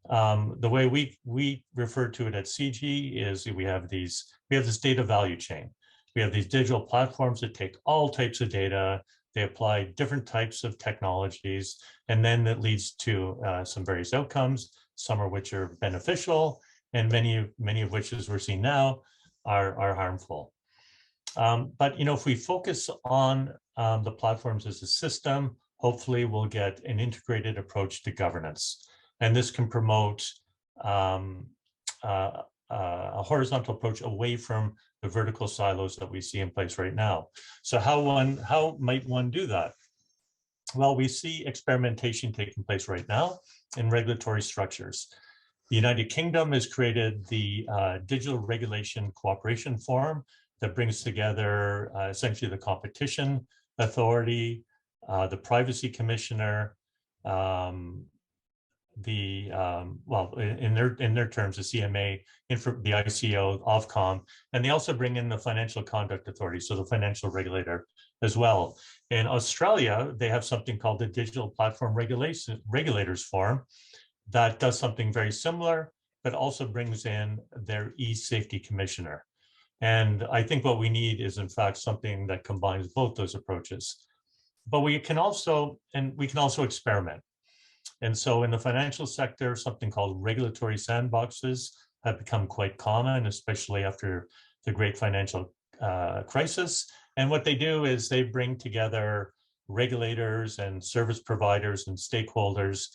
The way we refer to it at CG is we have this data value chain. We have these digital platforms that take all types of data, they apply different types of technologies, and then that leads to some various outcomes, some of which are beneficial, and many of which, as we're seeing now, are harmful. But if we focus on the platforms as a system, hopefully we'll get an integrated approach to governance. And this can promote a horizontal approach away from the vertical silos that we see in place right now. So how might one do that? Well, we see experimentation taking place right now in regulatory structures. The United Kingdom has created the Digital Regulation Cooperation Forum that brings together essentially the Competition Authority, the Privacy Commissioner, in their terms, the CMA, the ICO, Ofcom, and they also bring in the Financial Conduct Authority, so the financial regulator as well. In Australia, they have something called the Digital Platform Regulators Forum, that does something very similar, but also brings in their e-safety commissioner. And I think what we need is, in fact, something that combines both those approaches. But we can also experiment. And so in the financial sector, something called regulatory sandboxes have become quite common, especially after the great financial crisis. And what they do is they bring together regulators and service providers and stakeholders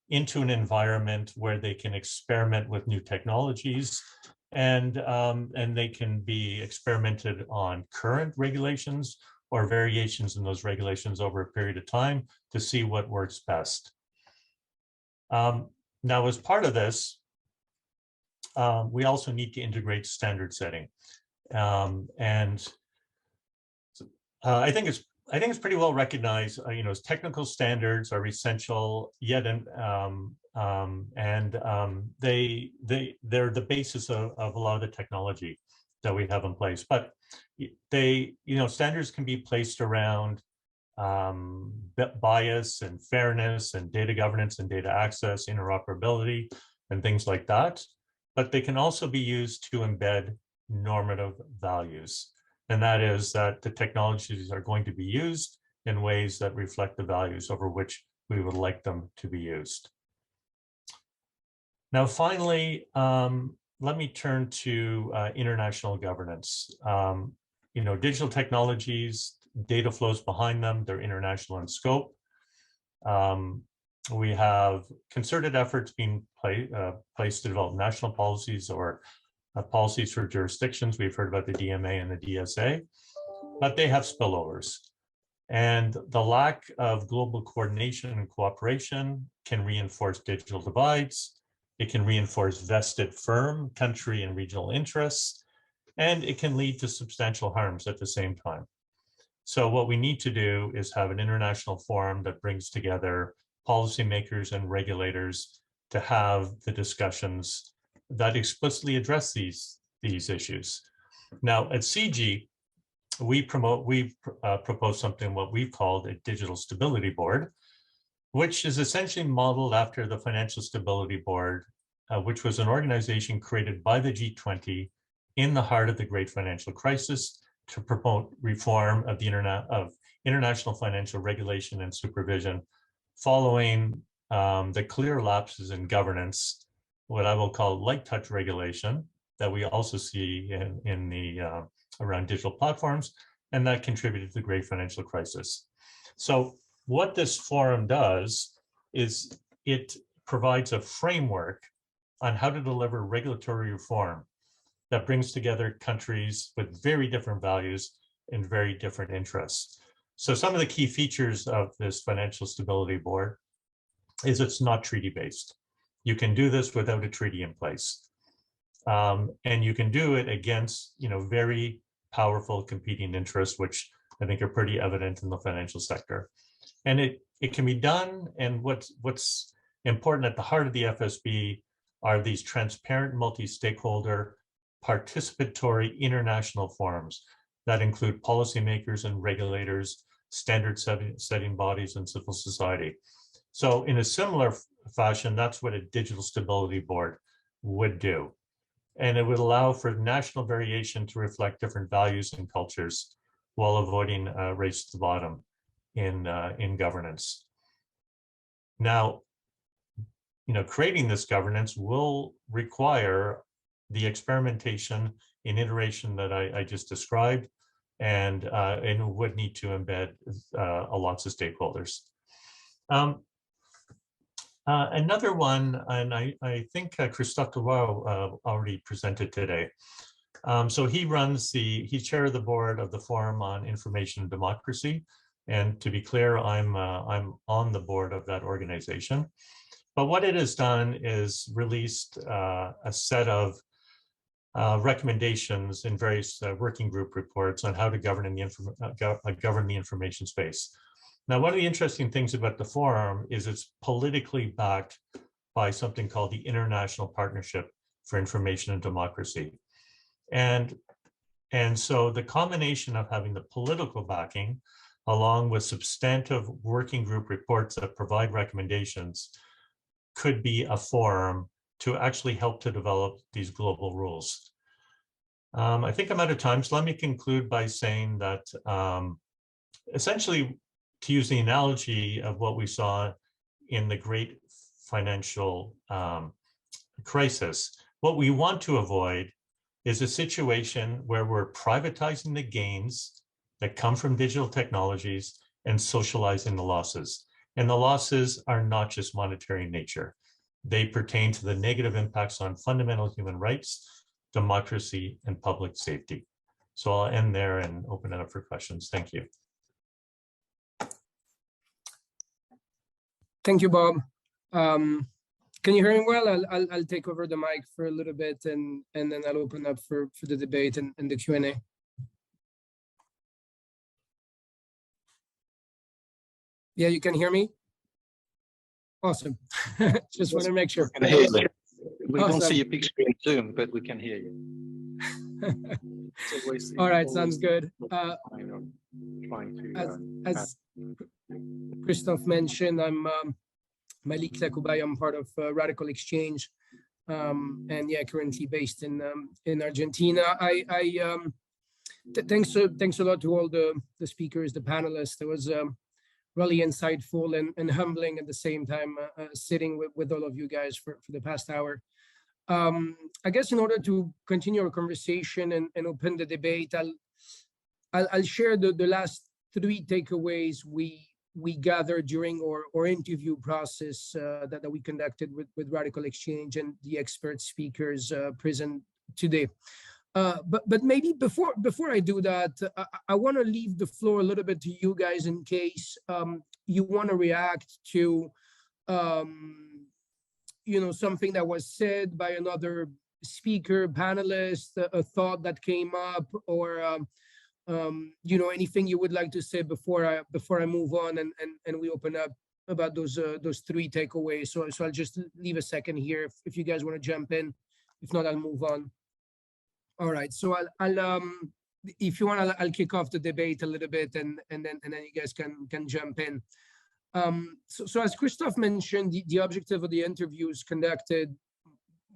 into an environment where they can experiment with new technologies, and they can be experimented on current regulations or variations in those regulations over a period of time to see what works best. Now, as part of this, we also need to integrate standard setting, and I think it's pretty well recognized. Technical standards are essential, yet they're the basis of a lot of the technology that we have in place. But standards can be placed around bias and fairness and data governance and data access, interoperability, and things like that. But they can also be used to embed normative values. And that is that the technologies are going to be used in ways that reflect the values over which we would like them to be used. Now, finally, let me turn to international governance. Digital technologies, data flows behind them, they're international in scope. We have concerted efforts being placed to develop national policies or policies for jurisdictions. We've heard about the DMA and the DSA, but they have spillovers. And the lack of global coordination and cooperation can reinforce digital divides. It can reinforce vested firm, country, and regional interests, and it can lead to substantial harms at the same time. So what we need to do is have an international forum that brings together policymakers and regulators to have the discussions that explicitly address these issues. Now at CG, we propose something what we've called a digital stability board, which is essentially modeled after the Financial Stability Board, which was an organization created by the G20 in the heart of the great financial crisis to promote reform of the international financial regulation and supervision, following the clear lapses in governance, what I will call light touch regulation that we also see in the around digital platforms, and that contributed to the great financial crisis. So what this forum does is it provides a framework on how to deliver regulatory reform that brings together countries with very different values and very different interests. So some of the key features of this Financial Stability Board is it's not treaty-based. You can do this without a treaty in place. And you can do it against very powerful competing interests, which I think are pretty evident in the financial sector. And it can be done, and what's important at the heart of the FSB are these transparent multi-stakeholder participatory international forums that include policymakers and regulators, standard setting bodies, and civil society. So in a similar fashion, that's what a digital stability board would do. And it would allow for national variation to reflect different values and cultures while avoiding a race to the bottom in governance. Now, creating this governance will require the experimentation and iteration that I just described, and would need to embed lots of stakeholders. Another one, and I think Christophe Devois already presented today. So he's chair of the board of the Forum on Information and Democracy. And to be clear, I'm on the board of that organization. But what it has done is released a set of recommendations in various working group reports on how to govern the information space. Now, one of the interesting things about the forum is it's politically backed by something called the International Partnership for Information and Democracy. And so the combination of having the political backing along with substantive working group reports that provide recommendations could be a forum to actually help to develop these global rules. I think I'm out of time, so let me conclude by saying that essentially, to use the analogy of what we saw in the great financial crisis, what we want to avoid is a situation where we're privatizing the gains that come from digital technologies and socializing the losses. And the losses are not just monetary in nature. They pertain to the negative impacts on fundamental human rights, democracy, and public safety. So I'll end there and open it up for questions. Thank you. Thank you, Bob. Can you hear me well? I'll take over the mic for a little bit, and then I'll open up for the debate and the Q&A. Yeah, you can hear me? Awesome. Just want to make sure. We can hear you. We don't Awesome. see your big screen Zoom, but we can hear you. All right, sounds good. Trying to, As Christophe mentioned, I'm Malik Takubai. I'm part of Radical Exchange, and yeah, currently based in Argentina. Thanks a lot to all the speakers, the panelists. It was really insightful and humbling at the same time, sitting with all of you guys for the past hour. I guess in order to continue our conversation and open the debate, I'll share the last 3 takeaways we gathered during our interview process that we conducted with Radical Exchange and the expert speakers present today. But maybe before I do that, I want to leave the floor a little bit to you guys in case you want to react to something that was said by another speaker, panelist, a thought that came up, or anything you would like to say before I move on and we open up about those 3 takeaways. So I'll just leave a second here if you guys want to jump in. If not, I'll move on. All right, so I'll if you want, I'll kick off the debate a little bit, and then you guys can jump in. So as Christophe mentioned, the objective of the interviews conducted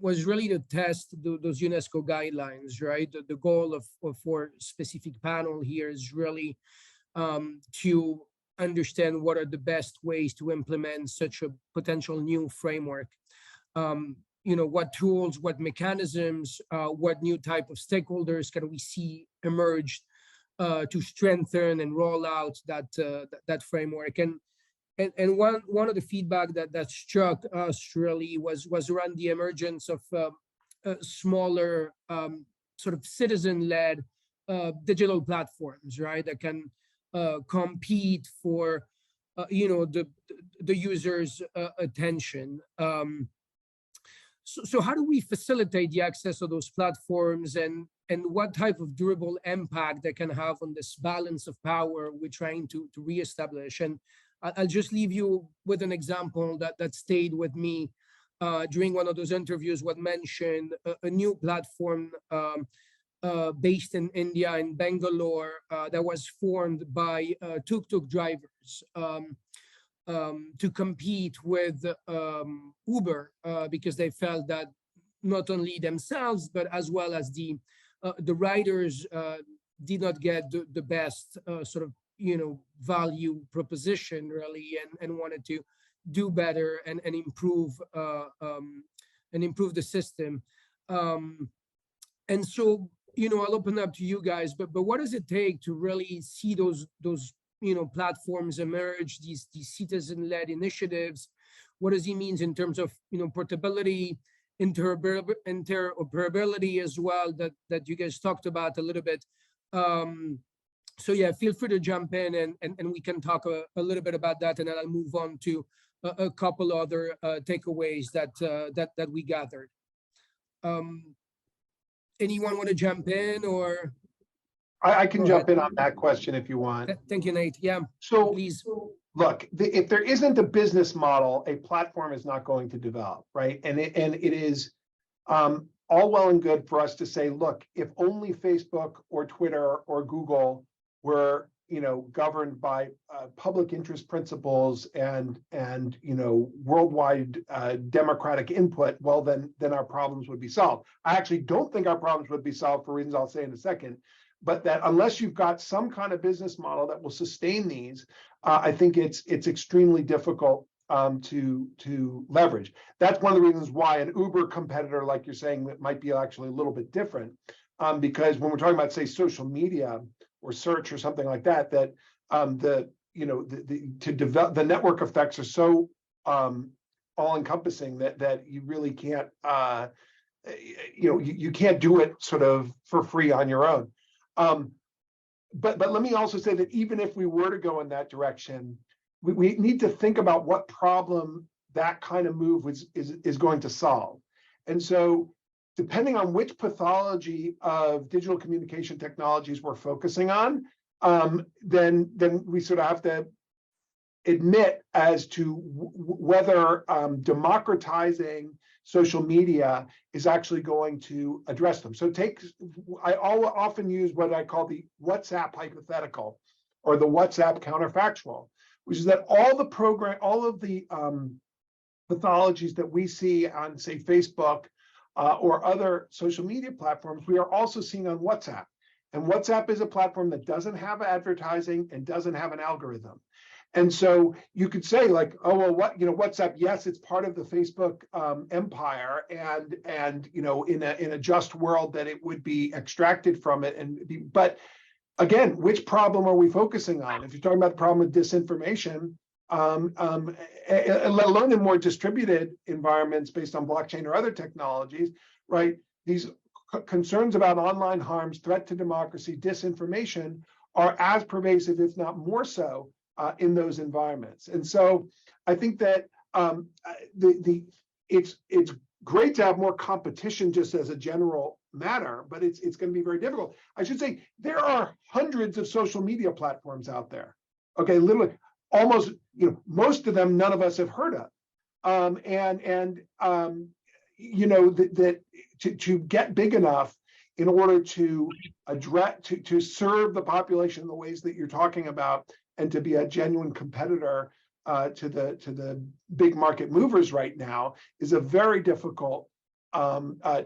was really to test those UNESCO guidelines, right? The goal of our specific panel here is really to understand what are the best ways to implement such a potential new framework. What tools, what mechanisms, what new type of stakeholders can we see emerge to strengthen and roll out that framework. And one of the feedback that struck us really was around the emergence of smaller sort of citizen-led digital platforms, right? That can compete for the user's attention. So how do we facilitate the access of those platforms, and what type of durable impact they can have on this balance of power we're trying to reestablish? And I'll just leave you with an example that stayed with me during one of those interviews. What mentioned a new platform based in India, in Bangalore, that was formed by tuk-tuk drivers to compete with Uber because they felt that not only themselves but as well as the riders did not get the best sort of value proposition really, and wanted to do better and improve the system. And so I'll open up to you guys, but what does it take to really see those platforms emerge, these citizen-led initiatives? What does it mean in terms of portability, interoperability as well, that you guys talked about a little bit? So yeah, feel free to jump in and we can talk a little bit about that, and then I'll move on to a couple other takeaways that we gathered. Anyone want to jump in, or? I can jump in on that question if you want. Thank you, Nate. Yeah, so please. Look, if there isn't a business model, a platform is not going to develop, right? And it is all well and good for us to say, look, if only Facebook or Twitter or Google were governed by public interest principles and worldwide democratic input, well, then our problems would be solved. I actually don't think our problems would be solved for reasons I'll say in a second, but that unless you've got some kind of business model that will sustain these, I think it's extremely difficult to leverage. That's one of the reasons why an Uber competitor, like you're saying, that might be actually a little bit different, because when we're talking about, say, social media or search or something like that, that the network effects are so all-encompassing that you really can't you can't do it sort of for free on your own. But let me also say that even if we were to go in that direction, we need to think about what problem that kind of move is going to solve. And so depending on which pathology of digital communication technologies we're focusing on, then we sort of have to admit as to whether democratizing social media is actually going to address them. So I often use what I call the WhatsApp hypothetical or the WhatsApp counterfactual, which is that all of the pathologies that we see on, say, Facebook or other social media platforms, we are also seeing on WhatsApp. And WhatsApp is a platform that doesn't have advertising and doesn't have an algorithm. And so you could say, like, oh, well, WhatsApp, yes, it's part of the Facebook empire, and in a just world that it would be extracted from it. But again, which problem are we focusing on? If you're talking about the problem of disinformation, let alone in more distributed environments based on blockchain or other technologies, right? These concerns about online harms, threat to democracy, disinformation are as pervasive, if not more so, in those environments. And so I think that it's great to have more competition just as a general matter, but it's going to be very difficult. I should say there are hundreds of social media platforms out there. Okay, literally almost, most of them none of us have heard of. To get big enough in order to address, to serve the population in the ways that you're talking about, and to be a genuine competitor to the big market movers right now is a very difficult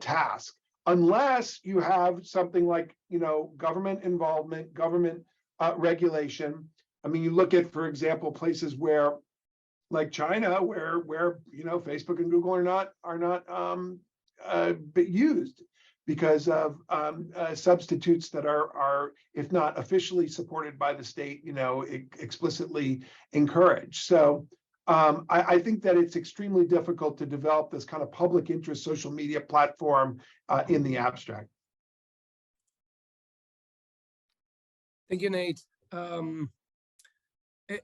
task, unless you have something like government involvement, government regulation. I mean, you look at, for example, places where, like China, where Facebook and Google are not used because of substitutes that are, if not officially supported by the state, explicitly encouraged. So I think that it's extremely difficult to develop this kind of public interest social media platform in the abstract. Thank you, Nate.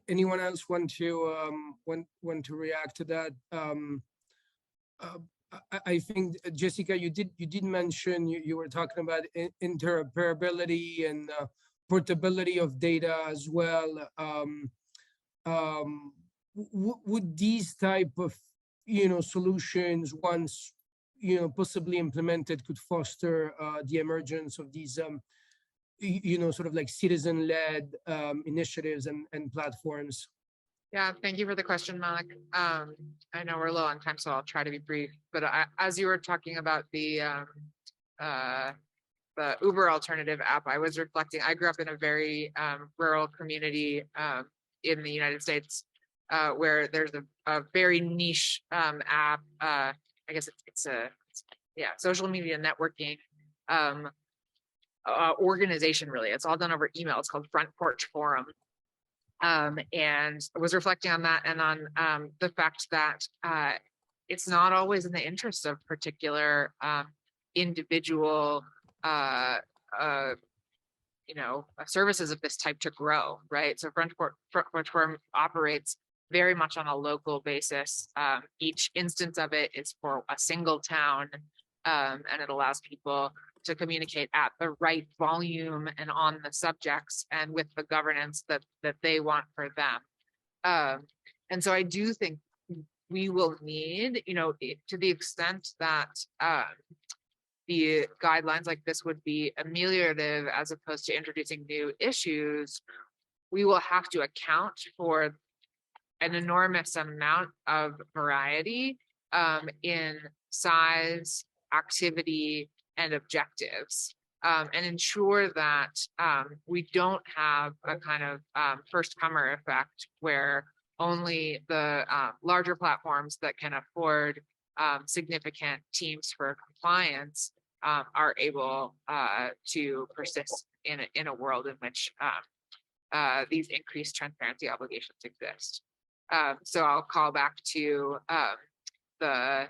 Anyone else want to react to that? I think, Jessica, you did mention you were talking about interoperability and portability of data as well. Would these type of solutions, once possibly implemented, could foster the emergence of these sort of like citizen-led initiatives and platforms? Yeah, thank you for the question, Malik. I know we're low on time, so I'll try to be brief. But as you were talking about the Uber alternative app, I was reflecting. I grew up in a very rural community in the United States, where there's a very niche app. I guess it's social media networking organization. Really, it's all done over email. It's called Front Porch Forum. And I was reflecting on that and on the fact that it's not always in the interest of particular individual services of this type to grow, right? So Front Porch Forum operates very much on a local basis. Each instance of it is for a single town, and it allows people to communicate at the right volume and on the subjects and with the governance that they want for them. And so I do think we will need, to the extent that the guidelines like this would be ameliorative as opposed to introducing new issues, we will have to account for an enormous amount of variety in size, activity, and objectives, and ensure that we don't have a kind of first comer effect where only the larger platforms that can afford significant teams for compliance are able to persist in a world in which these increased transparency obligations exist. So I'll call back to the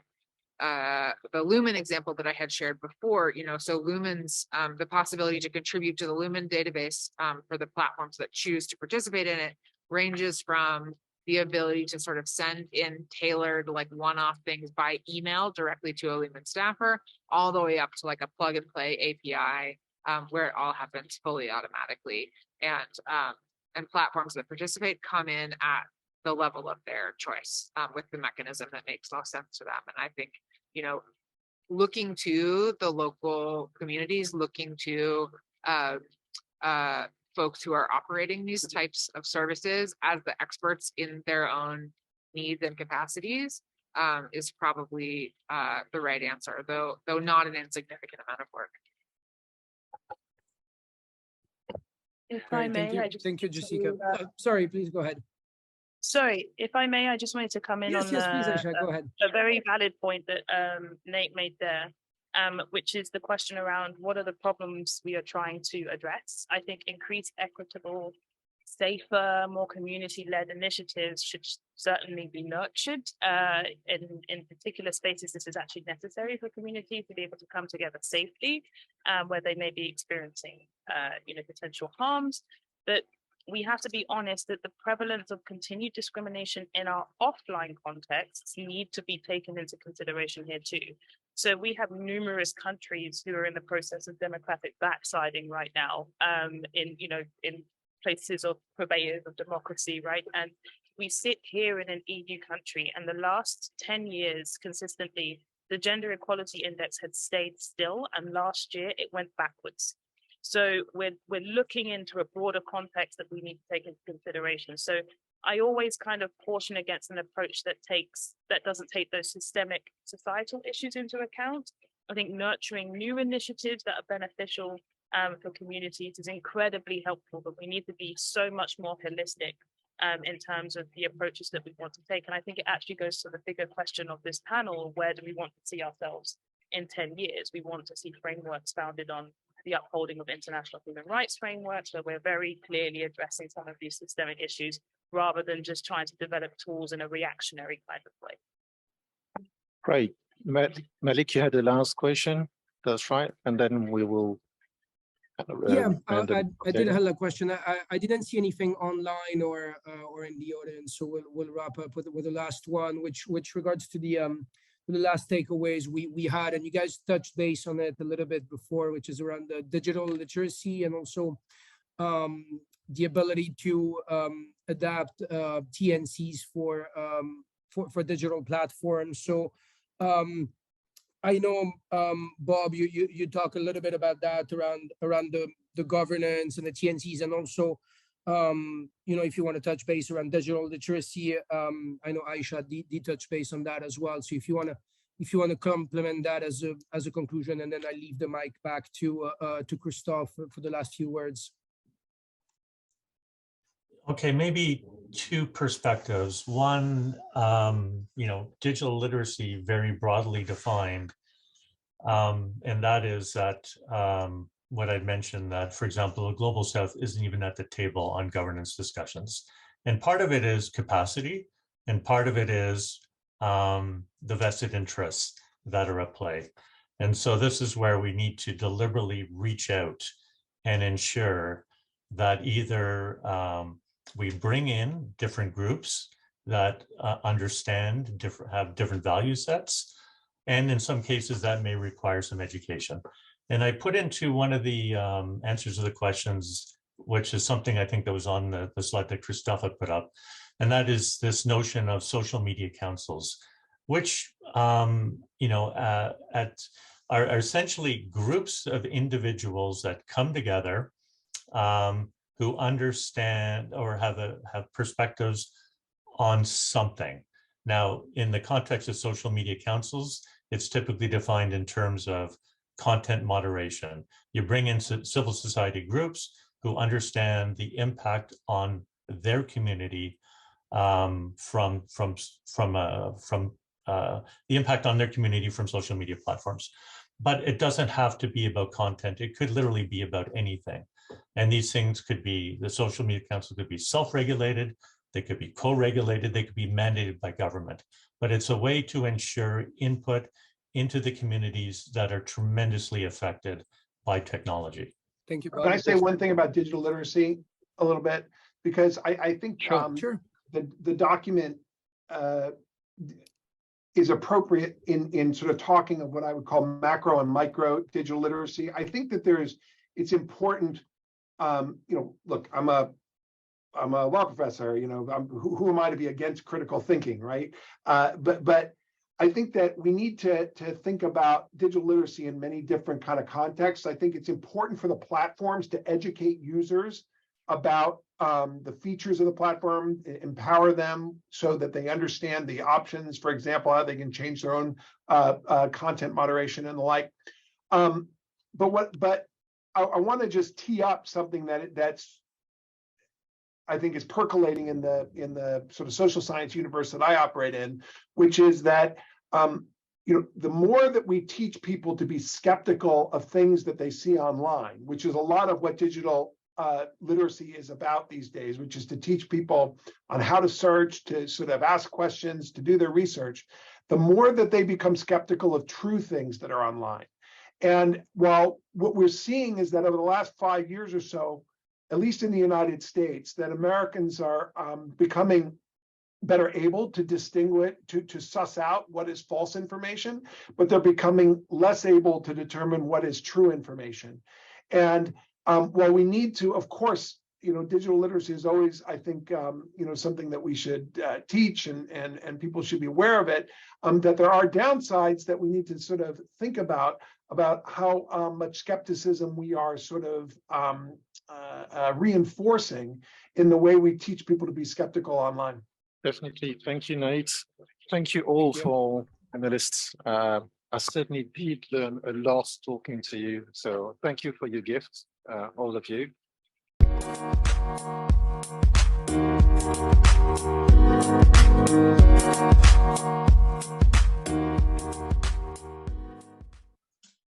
Lumen example that I had shared before. So Lumen's the possibility to contribute to the Lumen database for the platforms that choose to participate in it ranges from the ability to sort of send in tailored like one-off things by email directly to a Lumen staffer, all the way up to like a plug and play API where it all happens fully automatically. And platforms that participate come in at the level of their choice with the mechanism that makes most sense to them. And I think, looking to the local communities, looking to folks who are operating these types of services as the experts in their own needs and capacities is probably the right answer, though not an insignificant amount of work. If I Great, may, thank you, Jessica. to, Sorry, please go ahead. sorry, if I may, I just wanted to come in Yes, on yes, please, Aisha, go ahead. a very valid point that Nate made there, which is the question around what are the problems we are trying to address. I think increased equitable, safer, more community-led initiatives should certainly be nurtured. In particular spaces, this is actually necessary for communities to be able to come together safely, where they may be experiencing, potential harms. But we have to be honest that the prevalence of continued discrimination in our offline contexts need to be taken into consideration here too. So we have numerous countries who are in the process of democratic backsliding right now, in places of purveyors of democracy, right? And we sit here in an EU country, and the last 10 years consistently, the gender equality index had stayed still, and last year it went backwards. So we're looking into a broader context that we need to take into consideration. So I always kind of caution against an approach that doesn't take those systemic societal issues into account. I think nurturing new initiatives that are beneficial for communities is incredibly helpful, but we need to be so much more holistic in terms of the approaches that we want to take. And I think it actually goes to the bigger question of this panel: where do we want to see ourselves in 10 years? We want to see frameworks founded on the upholding of international human rights frameworks, where we're very clearly addressing some of these systemic issues, rather than just trying to develop tools in a reactionary kind of way. Great. Malik, you had the last question. That's right. And then we will. Yeah, I did have a question. I didn't see anything online or in the audience, so we'll wrap up with the last one, which regards to the last takeaways we had, and you guys touched base on it a little bit before, which is around the digital literacy and also the ability to adapt TNCs for digital platforms. So I know, Bob, you talk a little bit about that around the governance and the TNCs, and also, if you want to touch base around digital literacy, I know Aisha did touch base on that as well. So if you want to complement that as a conclusion, and then I leave the mic back to Christophe for the last few words. Okay, maybe two perspectives. One, digital literacy very broadly defined, and that is that what I'd mentioned, that, for example, the Global South isn't even at the table on governance discussions. And part of it is capacity, and part of it is the vested interests that are at play. And so this is where we need to deliberately reach out and ensure that either we bring in different groups that understand, have different value sets, and in some cases that may require some education. And I put into one of the answers to the questions, which is something I think that was on the slide that Christophe had put up, and that is this notion of social media councils, which are essentially groups of individuals that come together who understand or have perspectives on something. Now, in the context of social media councils, it's typically defined in terms of content moderation. You bring in civil society groups who understand the impact on their community from the impact on their community from social media platforms. But it doesn't have to be about content. It could literally be about anything. And these things could be, the social media council could be self-regulated, they could be co-regulated, they could be mandated by government. But it's a way to ensure input into the communities that are tremendously affected by technology. Thank you. Can I say one thing about digital literacy a little bit? Because I think Sure. the document is appropriate in sort of talking of what I would call macro and micro digital literacy. I think that it's important, look, I'm a law professor, who am I to be against critical thinking, right? But I think that we need to think about digital literacy in many different kind of contexts. I think it's important for the platforms to educate users about the features of the platform, empower them so that they understand the options, for example, how they can change their own content moderation and the like. But I want to just tee up something that's I think is percolating in the sort of social science universe that I operate in, which is that the more that we teach people to be skeptical of things that they see online, which is a lot of what digital literacy is about these days, which is to teach people on how to search, to sort of ask questions, to do their research, the more that they become skeptical of true things that are online. And while what we're seeing is that over the last 5 years or so, at least in the United States, that Americans are becoming better able to distinguish, to suss out what is false information, but they're becoming less able to determine what is true information. And while we need to, of course, digital literacy is always, I think, something that we should teach and people should be aware of it, that there are downsides that we need to sort of think about how much skepticism we are sort of reinforcing in the way we teach people to be skeptical online. Definitely. Thank you, Nate. Thank you all for panelists. I certainly did learn a lot talking to you. So thank you for your gifts, all of you. Thank you.